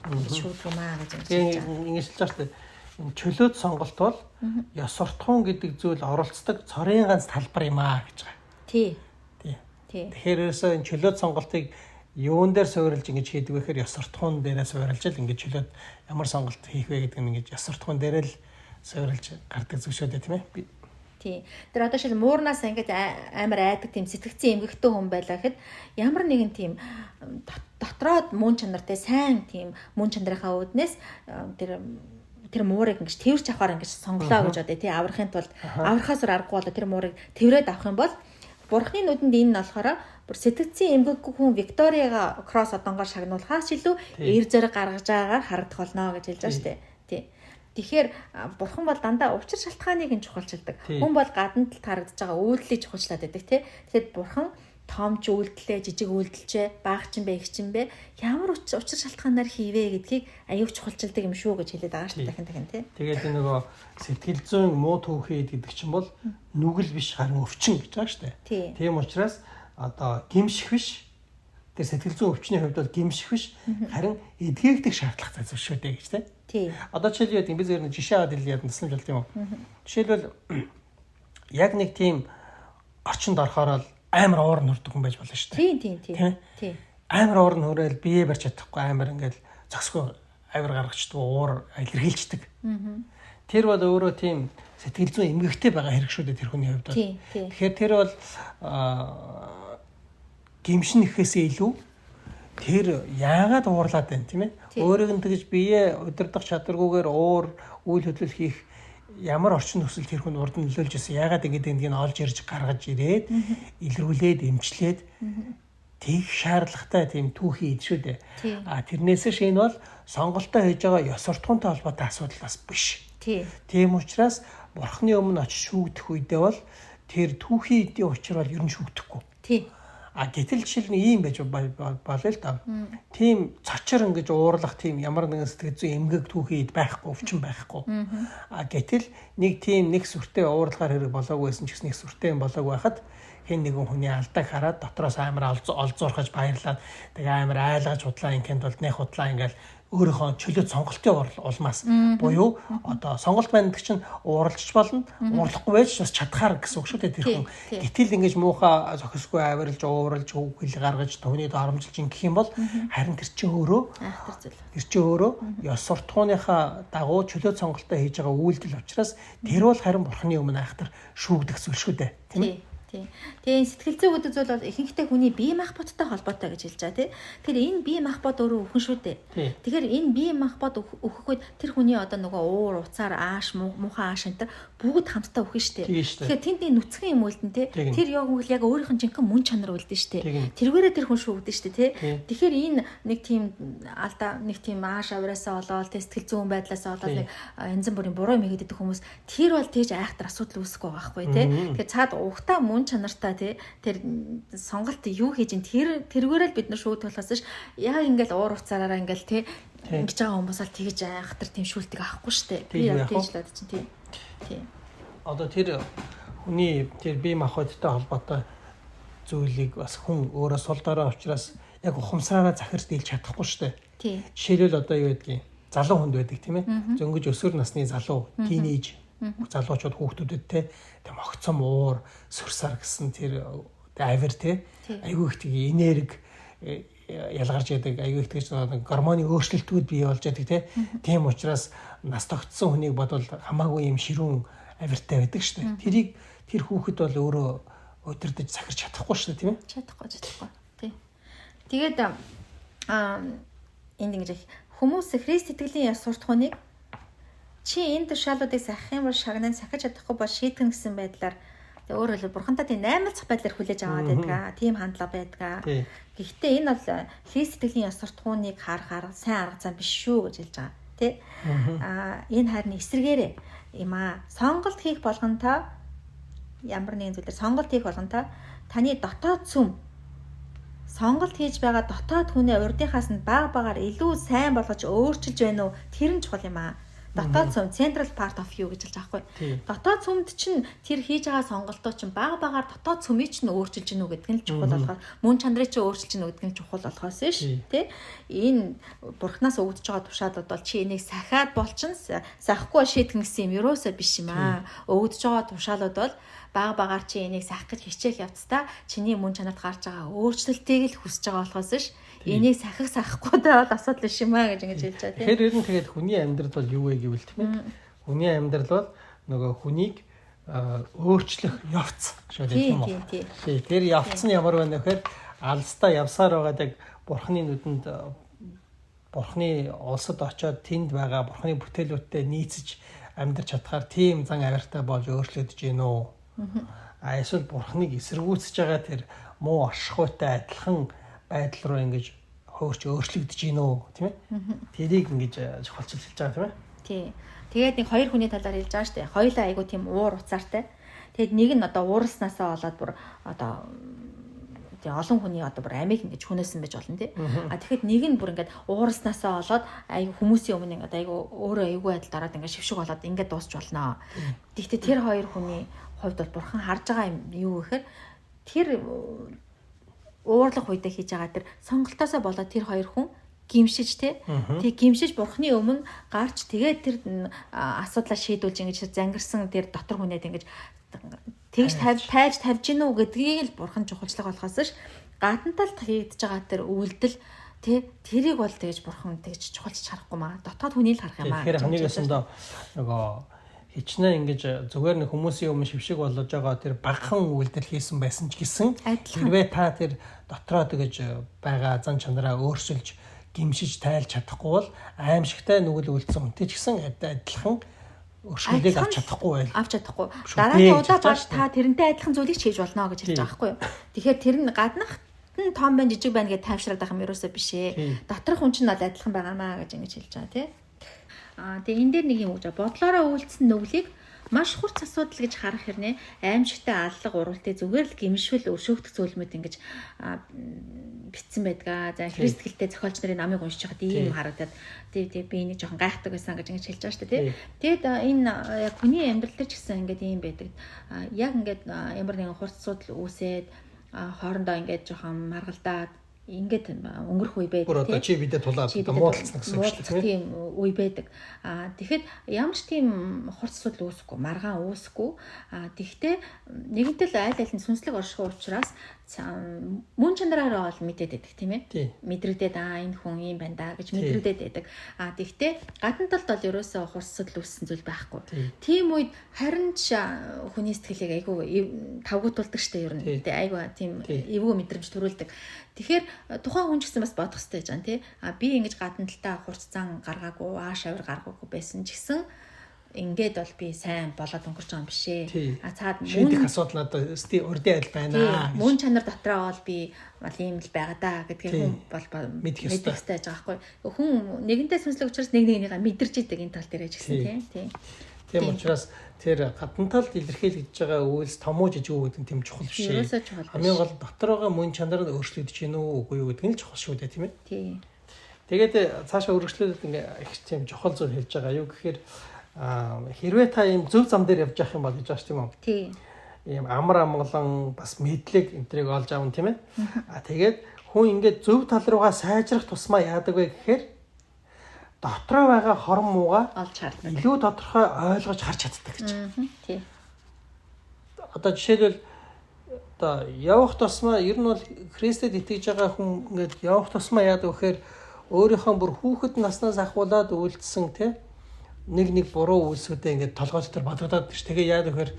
шүүдэг юм аа гэж ингэж хэлж байгаа.
Ингэж хэлж байгаа шүү дээ. Чөлөөт сонголт бол ёс суртахуун гэдэг зүйл оролцдог цорын ганц талбар юм аа гэж байгаа.
Тий.
Тэгэхээр ерөөсөө энэ чөлөөт сонголтыг юун дээр суурилж ингэж хийдэг вэ гэхээр ёс суртахуун дээрээ суурилж л ингэж чөлөөт ямар сонголт хийх вэ гэдэг нь ингэж ёс суртахуун дээрээ л суурилж гардаг зүйл шүү дээ тийм ээ.
Тий. Тэр одоо шил муурнаас ингэж амар айдаг тийм сэтгцэн эмгэгтэй хүн байлаа гэхэд ямар нэгэн тийм дотроод мөн чанартай сайн тийм мөн чанарынхаа үүднээс тэр муурыг ингэж тэрвэрч авахаар ингэж сонглоо гэж одоо тий аврахын тулд аврахаас аргагүй болоо тэр муурыг тэрврээд авах юм бол бурхны нүдэнд энэ нь болохоор бүр сэтгцэн эмгэггүй хүн Викторияга кросс одонгоор шагнуулахаас илүү эр зэрэг гаргаж байгаагаар харагдах болно гэж хэлж байгаа шүү дээ. Тий. Тэгэхээр бурхан бол дандаа учир шалтгааныг нь чухалчилдаг. Хүн бол гадна талд харагдаж байгаа үйлдэлийг чухалчлаад байдаг тий. Тэгэхээр бурхан тоомч үйлдэлээ, жижиг үйлдэлчээ, баагчин бэ, ихчин бэ ямар учир шалтгаанаар хийвэ гэдгийг аюух чухалчилдаг юм шүү гэж хэлээд байгаа шүү дээ дахин тий.
Тэгээд нөгөө сэтгэл зүйн муу түүхий гэдэг чинь бол нүгэл биш харин өвчин гэж байгаа шүү дээ. Тийм учраас одоо гимших биш тэр сэтгэл зүйн өвчний хувьд бол гимших биш харин эдгээгдэх шаардлагатай зүйл шүү дээ гэж тий. Одоо жишээл яа би зөвхөн жишээ аваад яд насны жолт юм уу. Жишээлбэл яг нэг тийм орчинд орохоор амар уур нүрдэг хүн байж болно шүү дээ. Тийм. Амар уур нүрэл бие барьж чадахгүй амар ингээл зөксгөө авир гаргачдаг уур илэрхийлждэг. Тэр бол өөрөө тийм сэтгэл зүйн эмгэгтэй байгаа хэрэг шүү дээ тэр хүний хувьд. Тэгэхээр тэр бол гимшнэхээсээ илүү тэр яагаад уурлаад байна тийм ээ? Өөрийг нь тэгж бие удирдах чадваргүйгээр уур үйл хөдлөл хийх ямар орчин нөхцөл тэр хүн урд нь нөлөөлж ирсэн яагаад ингэдэг нь олж ирж гаргаж ирээд илрүүлээд эмчлээд тэг шаардлагатай тийм түүхий ид шүү дээ. Тэрнээсээ шинэ бол сонголтоо хийж байгаа ёс суртахуунтай холбоотой асуудал бас биш. Тийм учраас бурхны өмнө очиж шүүгдэх үедээ бол тэр түүхий эдийн учир бол ер нь шүүгдэхгүй. Гэтэл жишээл нь ийм байж болоо л да. Тийм цочор ингэж уурлах тийм ямар нэгэн сэтгэл зүйн эмгэг түүхийд байхгүй, өвчин байхгүй. Гэтэл нэг тийм нэг сүртэй уурлагаар хэрэг болоогүйсэн ч гэсэн нэг сүртэй юм болоог байхад хэн нэгэн хүний алдааг хараад дотроос амар олзуурхаж баярлаад тэгээ амар айлгаж худлаа ингээнд бол нэх худлаа ингээл өөрийнхөө чөлөөт сонголтын улмаас буюу одоо сонголт байна гэдэг чинь ууралж болно уурлахгүй байж бас чадхаар гэсэн үг шүү дээ тэр хүн. Гэтэл ингэж муухай зохисгүй авиралж ууралж хөл гаргаж төвний доромжилж ингэх юм бол харин тэр чинь өөрөө ёс суртахууныхаа дагуу чөлөөт сонголтоо хийж байгаа үйлдэл учраас тэр бол харин бурхны өмнө айхтар шүүгдэх зүйл шүү дээ тийм ээ.
Тэгээ сэтгэл зүй гэдэг зүйл бол ихэнхдээ хүний бие махбодтой холбоотой гэж хэлж байгаа тий. Тэгэхээр энэ бие махбод өөрөө өхөн шүү дээ. Тэгэхээр энэ бие махбод өгөх үед тэр хүний одоо нөгөө уур уцаар ааш муухай ааш энэ бүгд хамтдаа өхөн шүү дээ. Тэгэхээр тэнд нүцгэн юм үлдэн тий. Тэр яг өөрийнх нь жинхэнэ мөн чанар үлдэн шүү дээ. Тэргээрээ тэр хүн шүүгдэн шүү дээ тий. Тэгэхээр энэ нэг тийм алдаа нэг тийм ааш авраасаа болоод тий сэтгэл зүйн байдлаасаа болоод нэг янз бүрийн буруу юм хийдэг хүмүүс тэр бол тийж айхтар асуудал үүсэхгүй байгаа байхгүй тий. Тэгэхээр цаад ухтаа мөн чанартай тий тэр сонголт юу хийж ин тэргээрээ л бид нар шүүд болохоос ш яг ингээл уур уцаараа ингээл тий ингэж байгаа хүмүүс бол тэгж айхтар тийм шүүлтэг авахгүй штэ би яг тийж л бодож чинь тий
одоо тэр хүний тэр бие махбодтой холбоотой зүйлийг бас хүн өөрөө сул дорой учраас яг ухамсараараа захирч дийлж чадахгүй штэ
тий
жишээлбэл одоо юу гэдгийг залуу хүнд байдаг тийм ээ зөнгөж өсвөр насны залуу тийнейж залуучууд хүүхдүүдэд те могцом уур сүрсар гэсэн тэр авир те айгүй их тийм энерги ялгарч яадаг айгүй их тийм гормоны өөрчлөлтүүд бий болж яадаг те тийм учраас нас тогтсон хүнийг бодвол хамаагүй юм ширүүн авиртай байдаг шүү дээ тэрийг тэр хүүхэд бол өөрөө өдөрдөж захирч чадахгүй шүү дээ тийм ээ
чадахгүй тий тэгээд энд ингэж хүмүүс Христ итгэлийн яс суртах хүнийг чи энэ тушаалуудыг сахих юм бол шагнан сахиж чадахгүй бол шийтгэн гэсэн байдлаар өөрөөр хэлбэл бурхантай тийм наймалцах байдлаар хүлээж аваад байдаг. Тийм хандлага байдаг. Гэхдээ энэ бол Христ итгэлийн ёс суртахууныг харахаар сайн арга зам биш шүү гэж хэлж байгаа. Тэ? Энэ харин эсрэгээрээ юм аа. Сонголт хийх болгонтой ямар нэгэн зүйлээр сонголт хийх болгонтой таны дотоод сүм сонголт хийж байгаа дотоод хүнээ урдынхаас нь багаар илүү сайн болгож өөрчилж байна уу? Тэр нь чухал юм аа. Дотоод сүм central part of you гэж хэлж байгаа байхгүй. Дотоод сүмд чинь тэр хийж байгаа сонголтоо чинь багаар дотоод сүмийг чинь өөрчилж гинүү гэдэг нь чухал болохоос мөн чанарыг чинь өөрчилж гинүү гэдэг нь чухал болохоос ш. Тэ? Энэ бурхнаас өгдөж байгаа тушаалууд бол чи энийг сахиад болчин сахгүй шийтгэн гэсэн юм ерөөсөө биш юм аа. Өгдөж байгаа тушаалууд бол багаар чи энийг сахих гэж хичээх явцдаа чиний мөн чанарт гарч байгаа өөрчлөлтийг л хүсэж байгаа болохоос ш. Энийг сахихгүй даа бол асуудал биш юм аа гэж ингэж хэлж байгаа тийм.
Тэгэхээр ер нь тэгээд хүний амьдрал бол юу вэ гэвэл тийм ээ. Хүний амьдрал бол нөгөө хүнийг өөрчлөх явц шүү дээ тийм үү. Тэр явц нь ямар байна вэ гэхээр алстаа явсаар байгаад яг бурхны нүдэнд бурхны улсад очиод тэнд байгаа бурхны бүтээлүүдтэй нийцэж амьдарч чадхаар тийм зан авиртай болж өөрчлөгдөж гин үү. Эсвэл бурхныг эсэргүүцэж байгаа тэр муу оршихуйтай адилхан байдал руу ингэж өөрчлөгдөж гин үү тийм ээ. Тэрийг ингэж чухалчилж хэлж байгаа тийм ээ.
Тий. Тэгээд нэг хоёр хүний талаар хэлж байгаа шүү дээ. Хоёулаа айгу тийм уур уцаартай. Тэгээд нэг нь одоо уурснаасаа болоод бүр одоо тий олон хүний одоо бүр амиг ингэж хүнээсэн байж болно тий. Тэгэхэд нэг нь бүр ингээд уурснаасаа болоод айгу хүмүүсийн өмнө ингээд айгу өөрөө айгу байдал дараад ингээд шившиг болоод ингээд дуусч болно. Тэгэхдээ тэр хоёр хүний хувьд бол бурхан харж байгаа юм юу гэхээр тэр уурлах үедээ хийж байгаа тэр сонголтоосоо болоод тэр хоёр хүн гимшиж тэг гимшиж бурхны өмнө гарч тэгээд тэр асуудлаа шийдүүлж ингэж зангирсан тэр дотор хүнээд ингэж тэгж тавьж гин үү гэдгийг л бурхан чухалчлага болохоос ш гадна талд хийгдэж байгаа тэр үйлдэл тэрийг бол тэгж бурхан тэгж чухалч харахгүй маа дотоод хүний л харах юм аа.
Тэгэхээр ханийгасандаа нөгөө хичнээн ингэж зүгээр нэг хүмүүсийн өмнө шившиг болгож байгаа тэр багахан үйлдэл хийсэн байсан ч гэсэн хэрвээ та тэр дотроо тэгэж байгаа зан чанараа өөрчилж гимшиж тайлж чадахгүй бол аимшигтай нүгэл үлдсэн үнтэй ч гэсэн адилхан өршөлийг авч чадахгүй байл.
Авч чадахгүй. Дараагийн удаа бол та тэрнтэй адилхан зүйлийг хийж болно гэж хэлж байгаа байхгүй юу. Тэгэхээр тэр нь гаднах нь том байн жижиг байна гэж тайвшраад байгаа юм ерөөсөө биш ээ. Доторх хүн чинь бол адилхан байгаамаа гэж ингэж хэлж байгаа тий. Тэгээ энэ дээр нэг юм гэж бодлороо үйлдсэн нүглийг маш хурц асуудал гэж харах хэрнээ аимшигтай аллах уралдаа зүгээр л гимшвэл өршөөгдөх зөвлөмөд ингэж битсэн байдгаа. За Христ гэлтэй зохиолч нарын намыг уншиж байхад ийм харагдаад би энийг жоохон гайхдаг байсан гэж ингэж хэлж байгаа шүү дээ. Тэгээд энэ яг хүний амьдрал дээр ч гэсэн ингээд ийм байдаг. Яг ингээд ямар нэгэн хурц асуудал үүсээд хоорондоо ингээд жоохон маргалдаад ингээд өнгөрөх үе байдаг.
Бүр одоо чи бидэд тулаад муудалцсан гэсэн үг шүү дээ.
Тийм үе байдаг. Тэгэхэд ямар ч тийм хурц асуудал үүсэхгүй, маргаан үүсэхгүй. Тэгэхдээ нэгэнтэл айл айлын сүнслэг орших учраас мөн чанараараа бол мэдээд байдаг тийм ээ. Мэдрэгдээд энэ хүн юм байна да гэж мэдрэгдээд байдаг. Тэгэхдээ гадна талд бол ерөөсөө хурц асуудал үүссэн зүйл байхгүй. Тийм үед харин ч хүний сэтгэлийг айгүй тавгуутуулдаг штэ ер нь. Тэ айгүй тийм эвгүй мэдрэмж төрүүлдэг. Тэгэхээр тухайн хүн ч гэсэн бас бодох хэрэгтэй гэж байна тий. Би ингэж гадна талтаа хурц зан гаргаагүй, шавар гаргаагүй байсан ч гэсэн ингээд бол би сайн болоод өнгөрч байгаа юм биш ээ. Цаад
шийдэх асуудал надад урдын айл байна.
Мөн чанар дотроо бол би бол ийм л байгаа да гэдгийг хүн бол мэдэх ёстой гэж байгаа байхгүй. Хүн нэгэнтээ сүнслэг учраас нэгнийгээ мэдэрч идэг энэ тал дээр ч гэсэн тий.
Тийм учраас тэр гадна талд илэрхийлж байгаа үйлс томоо жижиг гэдэг нь тийм чухал биш ээ. Хамгийн гол дотор байгаа мөн чанар нь өөрчлөгдөж гин үү үгүй юу гэдэг нь л чухал шүү дээ тийм ээ.
Тий.
Тэгээд цаашаа өргөжлөлөд ингээ их тийм чухал зүйл хэлж байгаа. Юу гэхээр хэрвээ та ийм зөв зам дээр явж явах юм бол гэж байна тийм үү?
Тий.
Ийм амар амгалан бас мэдлэг энтрийг олж авна тийм ээ. Тэгээд хүн ингээд зөв тал руугаа сайжрах тусмаа яадаг вэ гэхээр дотроо байгаа хорон муугаа
олж хардаг.
илүү тодорхой ойлгож харж чаддаг гэж.
Тий.
Одоо жишээлбэл одоо явах тусмаа ер нь бол Христэд итгэж байгаа хүн ингээд явах тусмаа яадаг гэхээр өөрийнхөө бүр хүүхэд наснаас ахуулаад үйлдэлсэн тийм нэг буруу үйлсүүдээ ингээд толгой дотор бодогдоод ш. Тэгээ яагаад гэхээр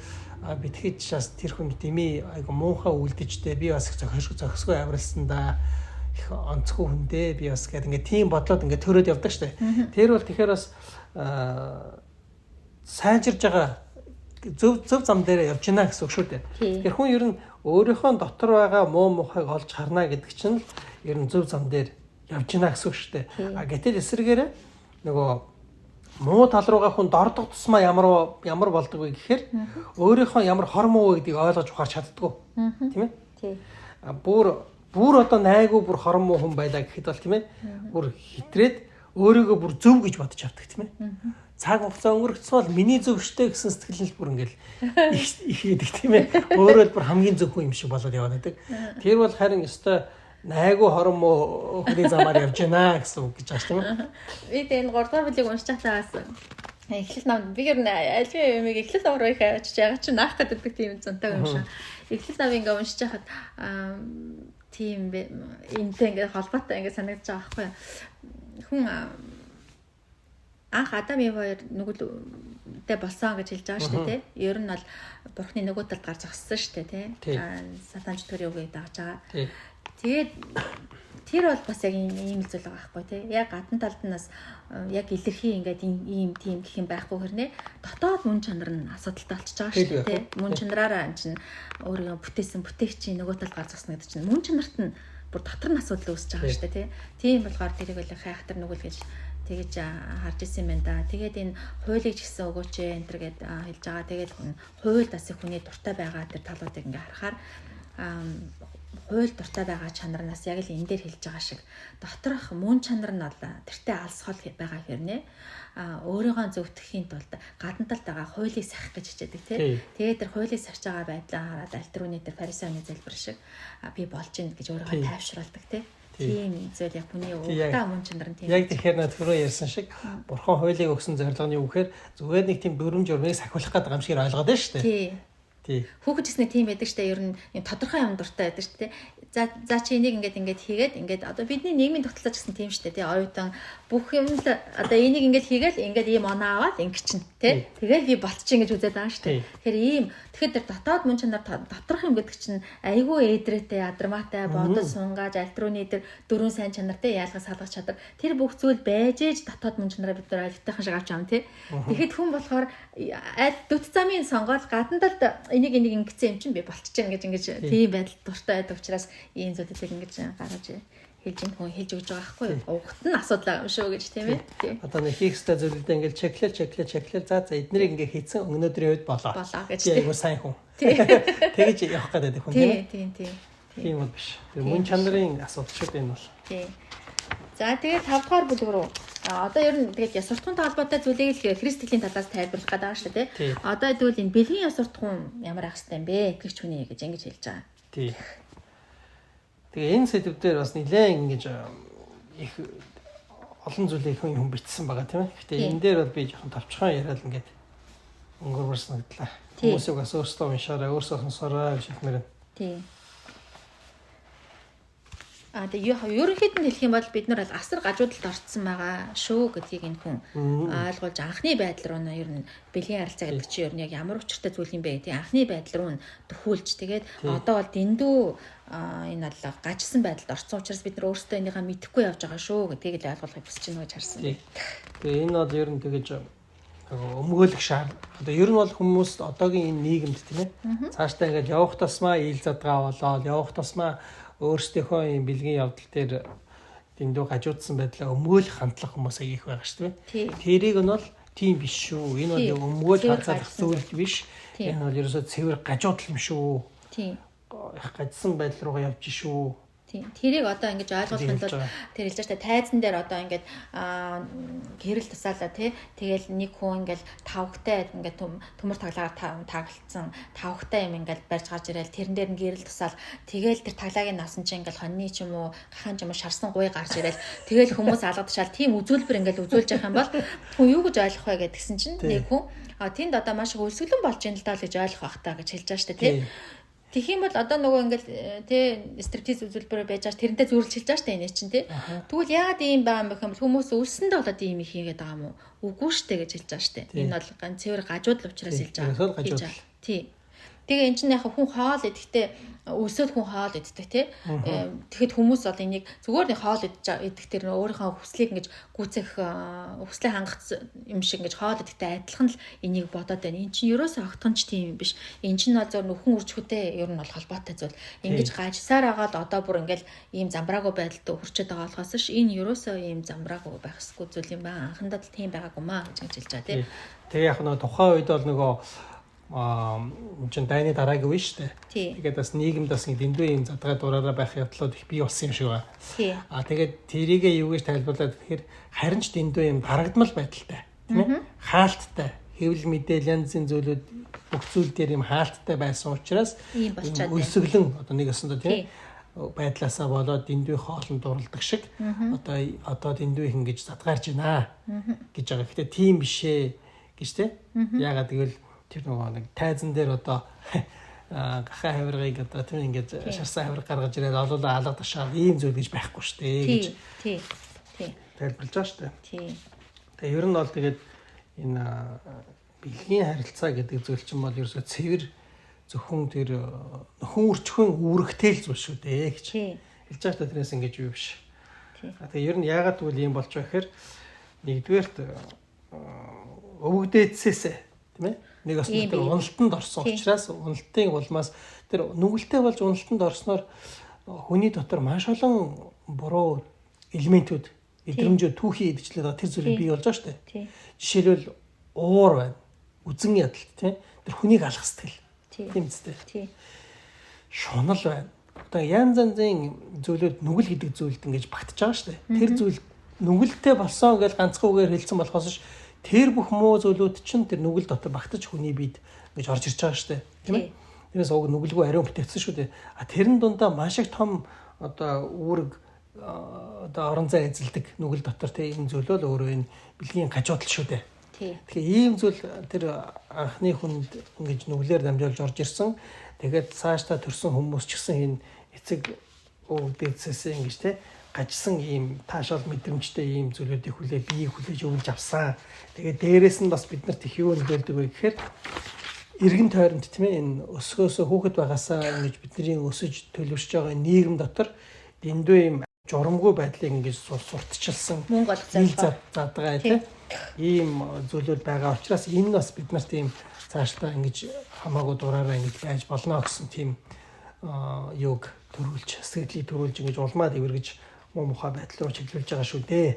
би тэгэхэд шас тэр хүн дими айгу муухай үлдчихтэй би бас зохисгүй авралсан да их онцгүй хүндээ би бас гэдэг ингээд тийм бодлоод ингээд төрөөд явдаг штэ. Тэр бол тэгэхээр бас сайжирж байгаа зөв зам дээр явж байна гэсэн үг шүү дээ. Тэгэхээр хүн ер нь өөрийнхөө дотор байгаа муу мухайг олж харна гэдэг чинь ер нь зөв зам дээр явж байна гэсэн үг шүү дээ. Гэтэл эсрэгээрээ нөгөө муу тал руугаа хүн дордог тусмаа ямар болдог вэ гэхээр өөрийнхөө ямар хор муу вэ гэдгийг ойлгож ухаарч чаддгүй. Тийм ээ?
Тий.
Бүр одоо найгүй бүр хор муу хүн байлаа гэхэд бол тийм ээ? Бүр хитрээд өөрийгөө бүр зөв гэж бодож авдаг тийм ээ? Цаг хугацаа өнгөрөхсөн бол миний зөв штэ гэсэн сэтгэл нь бүр ингээл их идэг тийм ээ? Өөрөө бүр хамгийн зөв хүн юм шиг болоод яваад байдаг. Тэр бол харин өстой найгуу хорон муу хүний замаар явж байна гэсэн үг гэж байна тийм үү?
Би энэ 3 дугаар бүлийг уншиж байгаас эхлэл нам би гэр альвын юмыг эхлэл намруу их авчиж байгаа чи наах гэдэг тийм зонтой юм шиг. Эхлэл нам ингээ уншиж хахад тийм энтэй ингээ холбоотой ингээ санагдаж байгаа байхгүй юу? Хүн анх Адам Ев хоёр нүгэлтэй болсон гэж хэлж байгаа шүү дээ тий. Ер нь бол Бурхны нөгөө талд гар зогссон шүү дээ тий. Сатанч төр юу гэж дагаж байгаа. Тэгээд тэр бол бас яг ийм зүйл байгаа байхгүй тий. Яг гадна талд нь бас яг илэрхий ингээд ийм тийм гэх юм байхгүй хэрнээ. Дотоод мөн чанар нь асуудалтай болчихж байгаа шүү дээ тий. Мөн чанараараа чинь өөрийгөө бүтээсэн бүтээгчийн нөгөө талд гар зогсно гэдэг чинь мөн чанарт нь бүр дотор нь асуудал үүсэж байгаа шүү дээ тий. Тийм болохоор тэрийг бол хайхтар нүгэл гэж тэгэж харж исэн юм байна да. Тэгээд энэ хуулийг ч гэсэн өгөөч энэ төр гэд хэлж байгаа. Тэгээд хууль бас хүний дуртай байгаа тэр талуудыг ингээ харахаар хууль дуртай байгаа чанараас яг л энэ дээр хэлж байгаа шиг доторх мөн чанар нь бол тэртээ алсгол байгаа хэрнээ өөрийгөө зөвтгөхийн тулд гадна талд байгаа хуулийг сахих гэж хичээдэг тий. Тэгээд тэр хуулийг сахиж байгаа байдлаа хараад альтрууны тэр фарисеуны залбир шиг би болж гин гэж өөрийгөө тайвшруулдаг тий. Тийм зүйл яг хүний өвгтэй мөн чанар нь тийм.
Яг тэгэхээр над түрүү ярьсан шиг бурхан хуулийг өгсөн зорилго нь юу гэхээр зүгээр нэг тийм бүрэн журмыг сахиулах гэдэг юм шиг ойлгоод байна шүү дээ. Тий.
Хүүхэд гэснээр тийм байдаг штэ ер нь тодорхой юм дуртай байдаг штэ. За чи энийг ингээд хийгээд одоо бидний нийгмийн тогтолцоо ч гэсэн тийм штэ тий. Оюутан бүх юм л одоо энийг ингээд хийгээл ингээд ийм оноо аваад ингээд чинь тий. Тэгэл би болчих гэж үзээд байгаа штэ. Тэгэхээр тэр дотоод мөн чанар доторх юм гэдэг чинь айгүй ээдрээтэй адармаатай бодол сунгааж альтрууны тэр дөрвөн сайн чанартай яалгаас салгах чадвар тэр бүх зүйл байж ээж дотоод мөн чанараа бид нар ойлгохын шиг авч байгаа юм тий. Тэгэхэд хүн болохоор аль дүт замын сонгоод гадна талд энийг ингэсэн юм чинь би болчихж байгаа гэж тийм байдал дуртай байдаг учраас ийм зүйлүүдийг ингэж гаргаж хэлж ин хүн хэлж өгж байгаа байхгүй юу? Угт нь асуудал байгаа юм шүү гэж тийм ээ.
Одоо нэг хийх ёстой зүйлүүдээ ингэж чеклэл за эднэрийг ингэ хийцэн өнөөдрийн үед болоо гэж тийм айгуу сайн хүн. Тэгэж явах гэдэг хүн тийм. Тийм бол биш. Мөн чанарын асуудал шүү дээ энэ бол.
Тийм. За тэгээд 5 дугаар бүлэг рүү одоо ер нь тэгээд ясвартхуунтай холбоотой зүйлийг л Христлийн талаас тайлбарлах гэдэг байгаа шүү дээ. Одоо тэгвэл энэ бэлгийн ясвартхуун ямар ах хэвтэй юм бэ гэж хүний гэж ингэж хэлж байгаа.
Тийм. Тэгээ энэ сэдвээр бас нэлээд ингэж их олон зүйлийг хүн бичсэн байгаа тийм ээ. Гэтэ энэ дээр бол би жоохон тавчхан яриад ингээд өнгөрмөр санагдлаа. Хүмүүсийг бас өөрсдөө уншаарай, өөрсдөө сонсоорой гэж хэлмээр байна.
Тийм. Тэгээ ерөнхийдөө хэлэх юм бол бид нар бол асар гажуудалд орцсон байгаа шүү гэдгийг энэ хүн ойлгуулж анхны байдал руу нь ер нь бэлгийн харилцаа гэдэг чинь ер нь яг ямар учиртай зүйл юм бэ гэдэг анхны байдал руу нь төхүүлж тэгээд одоо бол дэндүү энэ бол гажсан байдалд орцсон учраас бид нар өөрсдөө энийгээ мэдэхгүй явж байгаа шүү гэдгийг л ойлгуулахыг хүсэж байна гэж харсан.
Тэгээ энэ бол ер нь тэгэж өмгөөлөх шаар. Одоо ер нь бол хүмүүс одоогийн энэ нийгэмд тийм ээ цаашдаа ингээд явах тусмаа ил задгаа болоод явах тусмаа өөрсдийнхөө юм бэлгийн явдал дээр дэндүү гажуудсан байдлаа өмгөөлөх хандлага хүмүүс их байгаа шүү дээ. Тэрийг нь бол тийм биш шүү. Энэ бол өмгөөл хандлах зүйл биш. Энэ бол ерөөсөө цэвэр гажуудал юм шүү. Тийм. Их гажсан байдал руугаа явж шүү.
Тийм. Тэрийг одоо ингэж ойлгуулах нь бол тэр хэлж байгаа тайзан дээр одоо ингэж гэрэл тусаалаа тий. Тэгэл нэг хүн ингэж тавхтай ингэж төмөр таглагаар таглалцсан тавхтай юм ингэж барьж гарч ирэл тэрэн дээр нь гэрэл тусаал тэгэл тэр таглагыг насан чинь ингэж хоньны ч юм уу гахаан ч юм уу шарсан гуй гарч ирэл тэгэл хүмүүс алгадшаал тийм үзүүлбэр ингэж үзүүлж явах юм бол хүн юу гэж ойлгох вэ гэдгсэн чинь нэг хүн тэнд одоо маш их өсгөлэн болж ин л даа гэж ойлгох бах та гэж хэлж байгаа шүү дээ тий. Тэгэх юм бол одоо нөгөө ингээл тий стриптиз үзүүлбэрээр байж байгаа тэрнтэй зөвлөж хэлж байгаа шүү дээ энэ чинь тий. Тэгвэл яагаад ийм байгаа юм бэ гэхэл хүмүүс үлсэндээ болоод ийм их хийгээд байгаа юм уу? Үгүй шүү дээ гэж хэлж байгаа шүү дээ. Энэ бол ганц цэвэр гажуудал учраас хэлж байгаа. Тий. Тэгээ эн чинь яг хүн хоол идэхдээ өсөөд хүн хоол иддэг тий. Тэгэхэд хүмүүс бол энийг зүгээр нэг хоол идэх тэр өөрийнхөө хүслийг ингэж гүйцэх хүслээ хангах юм шиг ингэж хоол идэхтэй адилхан л энийг бодоод байна. Эн чинь ерөөсөө огтхонч тийм юм биш. Эн чинь бол зөв нөхөн үржихтэй ер нь бол холбоотой зүйл. Ингэж гажсаар агаад одоо бүр ингээл ийм замбраагүй байдалд хүрчээд байгаа болохоос ш энэ ерөөсөө ийм замбраагүй байх ёсгүй зүйл юм байна. Анхандаа л тийм байгаагүй маа гэж хэлж байгаа тий.
Тэгээ яг нөгөө тухайн үед бол нөгөө чин дайны дараагийн үе шүү дээ. Тэгээд бас нийгэмд бас дэндүү юм задгаа дураараа байх явдлууд их бий болсон юм шиг байна. Тэгээд тэрийгээ юу гэж тайлбарлаад тэгэхээр харин ч дэндүү юм дарагдмал байдалтай тийм ээ. Хаалттай хэвлэл мэдээлэл янз бүрийн зүйлүүд бүх зүйл дээр юм хаалттай байсан учраас өсөглөн одоо нэг өсөндөө тийм байдлаасаа болоод дэндүү хоолнд дурладаг шиг одоо дэндүү их ингэж задгаарч байна гэж байгаа. Гэхдээ тийм бишээ гэж тийм. Яагаад гэвэл тэр нөгөө нэг тайзан дээр одоо гахаа хавиргыг одоо тийм ингээд шарсан хавирга гаргаж ирээд олуулаа алга ташаал ийм зүйл гэж байхгүй шүү дээ гэж тий тайлбарлаж байгаа шүү дээ. Тэгээ ер нь бол тэгээд энэ бэлгийн харилцаа гэдэг зүйл чинь бол ерөөсөө цэвэр зөвхөн тэр нөхөн үрчхэн үүрэгтэй л зүйл шүү дээ гэж хэлж байгаа та тэрнээс ингэж юу биш. Тэгээ ер нь яагаад гэвэл ийм болж байгаа гэхээр нэгдүгээрт өвөгдөөцөөсөө тийм ээ нэг бас тэр уналтанд орсон учраас уналтын улмаас тэр нүгэлтэй болж уналтанд орсноор хүний дотор маш олон буруу элементүүд идрэмжүүд түүхий идэгчлээд байгаа тэр зүйл бий болж байгаа шүү дээ. Жишээлбэл уур байна, үзэн ядал тийм тэр хүнийг алах сэтгэл тийм үстэй. Шунал байна. Одоо янз янзын зүйлүүд нүгэл гэдэг зүйлд ингэж багтаж байгаа шүү дээ. Тэр зүйл нүгэлтэй болсон гэж ганцхан үгээр хэлсэн болохоос ш тэр бүх муу зүйлүүд чинь тэр нүгэл дотор багтаж хүний биед гэж орж ирж байгаа шүү дээ. Тийм ээ. Тэрээс уг нүгэлгүй ариун бүтээгдсэн шүү дээ. Тэрэн дундаа маш их том одоо үүрэг одоо орон зай эзэлдэг нүгэл дотор тийм зүйлөө л өөрөө энэ бэлгийн гажуудал шүү дээ. Тэгэхээр ийм зүйл тэр анхны хүнд ингэж нүглээр дамжуулж орж ирсэн. Тэгээд цаашдаа төрсэн хүмүүс ч гэсэн энэ эцэг өвдөцөөс ингэж те гажсан ийм таашаал мэдрэмжтэй ийм зүйлүүдийг биеийг хүлээж өгүүлж авсан. Тэгээд дээрэс нь бас бид нарт их юу нөлөөлдөг вэ гэхээр эргэн тойронд тийм ээ энэ өсгөөсөө хүүхэд байгаасаа ингэж бидний өсөж төлөвшөж байгаа нийгэм дотор дэндүү ийм журамгүй байдлыг ингэж сурталчилсан
мөнгө олох
задгаа тийм ийм зүйлүүд байгаа учраас энэ бас бид нарт ийм цаашдаа ингэж хамаагүй дураараа ингэж байж болно гэсэн тийм юг төрүүлж сэтгэлийг төрүүлж ингэж улмаад эвэргэж муу мухай байдал руу чиглүүлж байгаа шүү дээ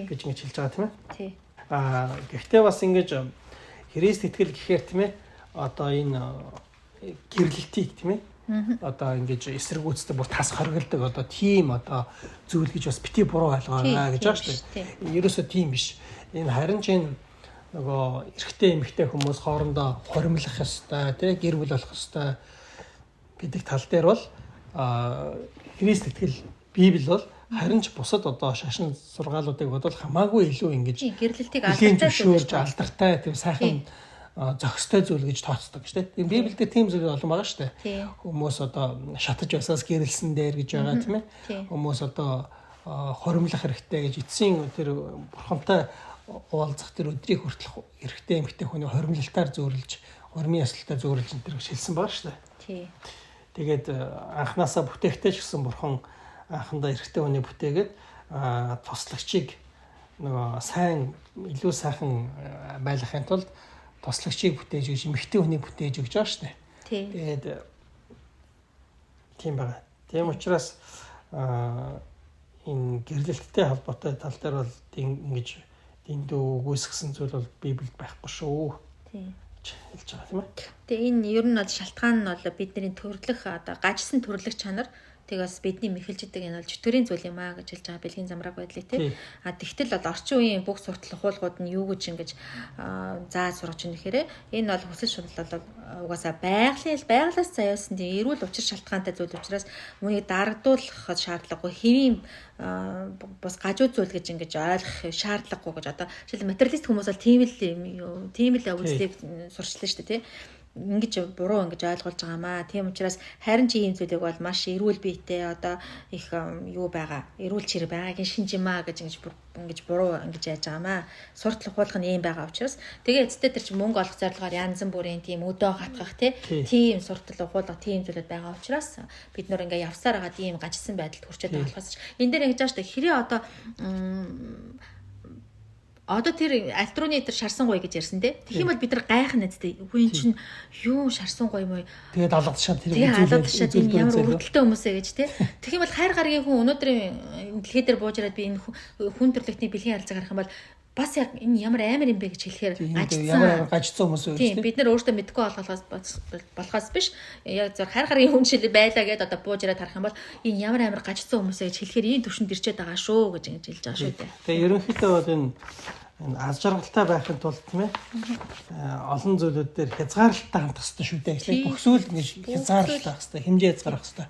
гэж ингэж хэлж байгаа тийм ээ. Гэхдээ бас ингэж Христ итгэл гэхээр тийм ээ одоо энэ гэрлэлтийг тийм ээ одоо ингэж эсэргүүцдэг бүр тас хоригддаг одоо тийм одоо зүйл гэж бас бити буруу ойлгоорой гэж байгаа шүү дээ. Ерөөсөө тийм биш. Энэ харин ч энэ нөгөө эрэгтэй эмэгтэй хүмүүс хоорондоо хоримлох ёстой тий гэр бүл болох ёстой гэдэг тал дээр бол Христ итгэл Библи бол харин ч бусад одоо шашин сургаалуудыг бодвол хамаагүй илүү ингэж
гэрлэлтийг
алдартай тийм сайхан зохистой зүйл гэж тооцдог шүү дээ. Тийм Библиэлд тийм зүйл олон байгаа шүү дээ.
Тийм.
Хүмүүс одоо шатаж басаас гэрэлсэн дээр гэж байгаа тийм ээ. Хүмүүс одоо хоримлох хэрэгтэй гэж эцсийн тэр бурхантай уулзах тэр өдрийг хүртэлх эрэгтэй эмэгтэй хүний хоримлалтаар зөөрлж, урмын яслалтаар зөөрлж энэ төр шилсэн байгаа шүү дээ.
Тий.
Тэгээд анханасаа бүтээхтэй ч гэсэн бурхан анхандаа эрэгтэй хүний бүтээгээд туслагчийг нөгөө сайн илүү сайхан байлгахын тулд туслагчийг бүтээж өгч эмэгтэй хүнийг бүтээж өгч байгаа шүү дээ.
Тий.
Тэгээд тийм байгаа. Тийм учраас энэ гэрлэлттэй холбоотой тал дээр бол ингэж дэндүү үгүйсгсэн зүйл бол Библиэд байхгүй шүү.
Тий.
Хэлж байгаа тийм ээ.
Тэгээ энэ ер нь бол шалтгаан нь бол бидний төрлөх одоо гажсан төрлөх чанар тэгээс бидний мэхэлж идэг энэ бол чөтгөрийн зүйл юм аа гэж хэлж байгаа бэлгийн замраг байдлыг тий. Тэгтэл бол орчин үеийн бүх суртал ухуулгууд нь юу гэж ингэж зааж сургаж байна гэхээр энэ бол хүсэл шунал бол угаасаа байгалаас заяасан тийм эрүүл учир шалтгаантай зүйл учраас үүнийг дарагдуулах шаардлагагүй хэвийн бас гажуу зүйл гэж ингэж ойлгох шаардлагагүй гэж одоо жишээл материалист хүмүүс бол тийм л үзлийг сурчлаа шүү дээ тий. Ингэж буруу ингэж ойлгуулж байгаамаа. Тийм учраас харин чи ийм зүйлийг бол маш эрүүл биетэй одоо их юу байгаа. Эрүүл чирэг байгаагийн шинж юм аа гэж ингэж буруу ингэж яаж байгаамаа. Суртал ухуулах нь ийм байгаа учраас тэгээ эцэстээ тэр чи мөнгө олох зорилгоор янз бүрийн тийм өдөө хатгах тийм суртал ухуулах тийм зүйлүүд байгаа учраас бид нөр ингээ явсаар хагаад ийм гажсан байдалд хүрчээд байгаа болохоос энэ дээр ингэж байгаа шүү дээ. Хэрэг одоо тэр альтрууны тэр шарсан гой гэж ярьсан те. Тэгэх юм бол бид нар гайх нэдтэй. Үгүй эн чинь юу шарсан гой мó.
Тэгээд алгадшаад тэр
үзүүлээд энэ ямар өргөдөлтэй хүмүүсээ гэж те. Тэгэх юм бол хайр гаргийн хүн өнөөдрийн дэлхий дээр бууж ирээд би энэ хүн төрлөختний бэлгийн харилцаа гарах юм бол бас яг энэ ямар амар юм бэ гэж хэлэхээр
ямар гажцсан хүмүүс үү
тийм бид нар өөртөө мэдэхгүй болохоос биш яг зөв хайр гаргийн хүн шил байлаа гэдээ одоо бууж ирээд харах юм бол энэ ямар амар гажцсан хүмүүсээ гэж хэлэхээр энэ төвшөнд ирчээд байгаа шүү гэж ингэж хэлж байгаа шүү дээ.
Тэгээ ерөнхийдөө бол энэ аз жаргалтай байхын тулд тийм ээ олон зүйлүүд дээр хязгаарлалттай хандах хэрэгтэй шүү дээ. Бүх зүйл ингэж хязгаарлалтай байх хэрэгтэй, хэмжээ хязгаарах хэрэгтэй.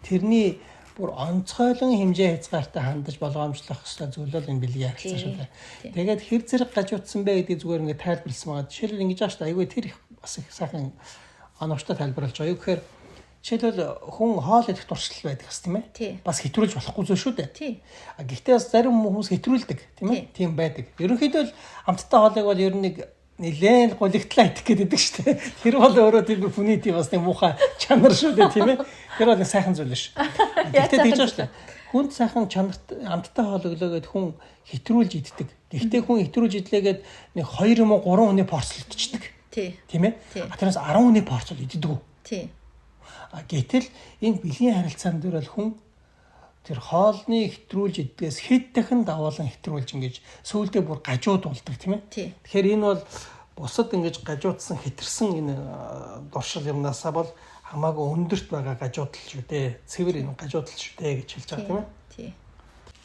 Тэрний бүр онцгойлон хэмжээ хязгаартай хандаж болгоомжлох хэрэгтэй зүйл бол энэ бэлгийн харилцаа шүү дээ. Тэгээд хэр зэрэг гажуудсан бэ гэдэг зүгээр ингээд тайлбарласан байгаа. Жишээлбэл ингэж байгаа шүү дээ. Айгүй тэр их бас их сайхан оновчтой тайлбарлаж байгаа. Юу гэхээр жишээлбэл хүн хоол идэх туршилт байдаг хэвчээ тийм ээ. Бас хэтрүүлж болохгүй зүйл шүү дээ. Гэхдээ бас зарим хүмүүс хэтрүүлдэг тийм ээ. Тийм байдаг. Ерөнхийдөө л амттай хоолыг бол ер нь нэг нэлээд гулагтлаа идэх гэдэг шүү дээ. Тэр бол өөрөө тэр хүний тийм бас нэг муухай чанар шүү дээ тийм ээ. Тэр бол сайхан зүйл шүү. Гэхдээ тэгж байгаа шүү дээ. Хүнд сайхан чанарт амттай хоол өглөөгээд хүн хэтрүүлж иддэг. Гэхдээ хүн хэтрүүлж идлээгээд нэг 2 юм уу 3 хүний порцлогдчихдаг. Тийм ээ. Тэрнээс 10 хүний порцол иддэг. Тийм. Гэтэл энэ бэлгийн харилцаан дээр бол хүн тэр хоолны хэтрүүлж иддгээс хэд дахин давуулан хэтрүүлж ингэж сүүлдээ бүр гажууд болдог тийм ээ. Тэгэхээр энэ бол бусад ингэж гажуудсан хэтэрсэн энэ дуршил юмнасаа бол хамаагүй өндөрт байгаа гажуудл шүү дээ. Цэвэр энэ гажуудл шүү дээ гэж хэлж байгаа тийм ээ.
Тий.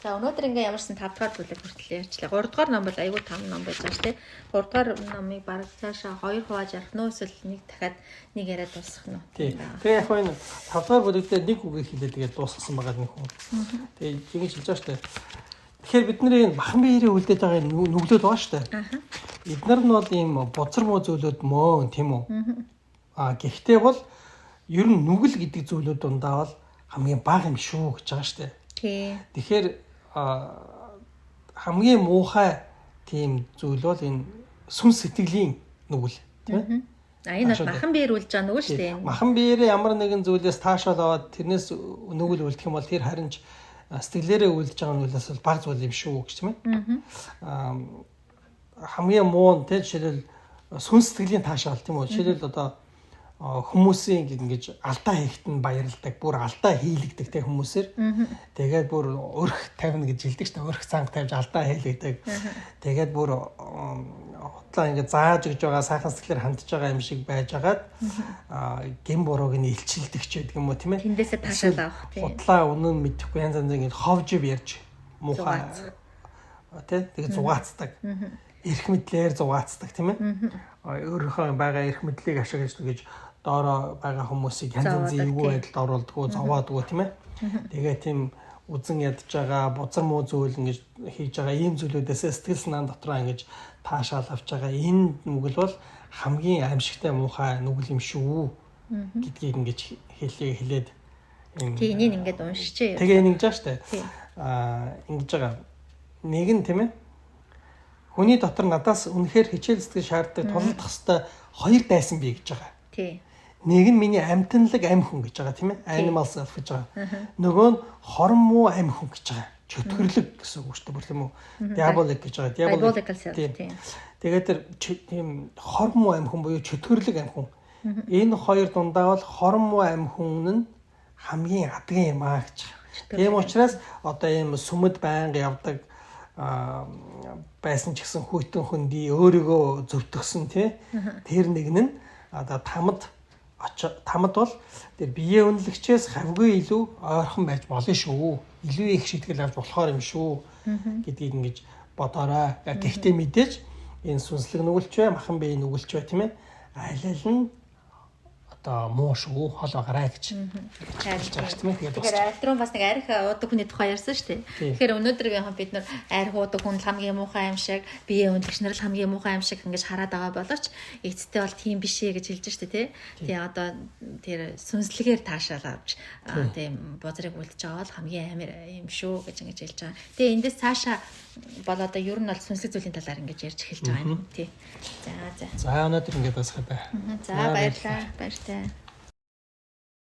За өнөөдөр ингээ ямарсан 5 дугаар бүлэг хүртэл ярьчлаа. 3 дугаар ном бол айгүй 5 ном байж байгаа шүү дээ. 3 дугаар номыг бараг цаашаа 2 хувааж ярих нь эсвэл нэг дахиад нэг яриад дуусгах нь.
Тий. Тэгээ яг энэ 5 дугаар бүлэгтээ нэг үгийг хэлээд тэгээд дуусгасан байгаа нэг хүн. Тэгээ ингэж хэлж байгаа шүү дээ. Тэгэхээр бидний энэ бахан биеэрээ үлдээд байгаа нүглүүд байгаа шүү дээ. Эднэр нь бол ийм бузар муу зүйлүүд мөө тийм үү? Гэхдээ бол ер нь нүгэл гэдэг зүйлүүд дундаа бол хамгийн бага юм шүү гэж байгаа шүү дээ. Тэгэхээр хамгийн муухай тийм зүйл бол энэ сүн сэтгэлийн нүгэл тийм ээ.
Энэ бол махан биеэр үлж байгаа нүгэл шүү дээ.
Махан биеэрээ ямар нэгэн зүйлээс таашаал аваад тэрнээс нүгэл үлдэх юм бол тэр харин ч сэтгэлээрээ үлдэж байгаа нүглээс бол бага зүйл юм шүү гэж тийм ээ. Хамгийн муу тийм жишээлбэл сүн сэтгэлийн таашаал тийм үү. Жишээлбэл одоо хүмүүсийн ингэж алдаа хийхэд нь баярладаг, бүр алдаа хийлэгдэг те хүмүүсээр. Тэгээд бүр өрх тавина гэж хэлдэг шүү дээ. Өрх цанг тавьж алдаа хийлэгдэг. Тэгээд бүр хутлаа ингэ зааж өгж байгаа сайхан сэтгэлээр хандж байгаа юм шиг байжгаад гин бурууг нь илчилдэг ч гэдэг юм уу тийм ээ.
Тэндээсээ таашаал авах тийм.
Хутлаа үнэн мэдэхгүй янз янз ингэ ховж ярьж муухай тий тэгээд зугаацдаг. Эрх мэдлээр зугаацдаг тийм ээ. Өөрийнхөө байгаа эрх мэдлийг ашиглаж гэж доороо байгаа хүмүүсийг янз янзын эвгүй байдалд оруулдаггүй, зовоодгүй тийм ээ. Тэгээ тийм үзэн ядж байгаа, бузар муу зүйл ингэж хийж байгаа ийм зүйлүүдээс сэтгэл санаан дотроо ингэж таашаал авч байгаа. Энэ нүгэл бол хамгийн аимшигтай муухай нүгэл юм шүү гэдгийг ингэж хэлээд
тийм энийг ингээд уншчихъя.
Тэгээ ингэж байгаа штэ. Ингэж байгаа. Нэг нь тийм ээ. Хүний дотор надаас үнэхээр хичээл сэтгэл шаарддаг тулдах хэвээр хоёр дайсан бий гэж байгаа.
Тийм.
Нэг нь миний амьтанлаг амь хүн гэж байгаа тийм ээ. Animal self гэж байгаа. Нөгөө нь хорон муу амь хүн гэж байгаа. Чөтгөрлөг гэсэн үг шүү дээ. Бүр юм уу? Diabolic гэж байгаа.
Diabolical self тийм.
Тэгээд тэр тийм хорон муу амь хүн буюу чөтгөрлөг амь хүн. Энэ хоёр дундаа бол хорон муу амь хүн нь хамгийн адгын юм аа гэж байгаа. Тийм учраас одоо ийм сүмэд байнга явдаг байсан ч гэсэн хүйтэн хөндөй өөрийгөө зөвтгсөн тий. Тэр нэг нь одоо тамад бол тэр бие үнэлэгчээс хавгүй илүү ойрхон байж болно шүү. Илүү их шийтгэл авч болохоор юм шүү гэдгийг ингэж бодоорой. Гэхдээ мэдээж энэ сүнслэг нүгэлч бай, махан биеийн нүгэлч бай тийм ээ. Аль аль нь одоо муу шүү хол агараа гэж хэлж байгаа шүү дээ.
Тэгэхээр альтрон бас нэг арх уудаг хүний тухай ярьсан шүү дээ. Тэгэхээр өнөөдрийн бид нар арх уудаг хүн хамгийн муухай юм шиг, бие үнэлэгч нар л хамгийн муухай юм шиг ингэж хараад байгаа боловч эцэстээ бол тийм биш ээ гэж хэлж шүү дээ тий. Тэгээ одоо тэр сүнслэгээр таашаал авч тийм бозрыг үлдэж байгаа бол хамгийн амар юм шүү гэж ингэж хэлж байгаа. Тэгээ эндээс цаашаа бол одоо ер нь бол сүнслэг зүйлийн талаар ингэж ярьж эхэлж байгаа юм тий. За.
За өнөөдөр ингэж басах бай.
За баярлалаа. Баяртай.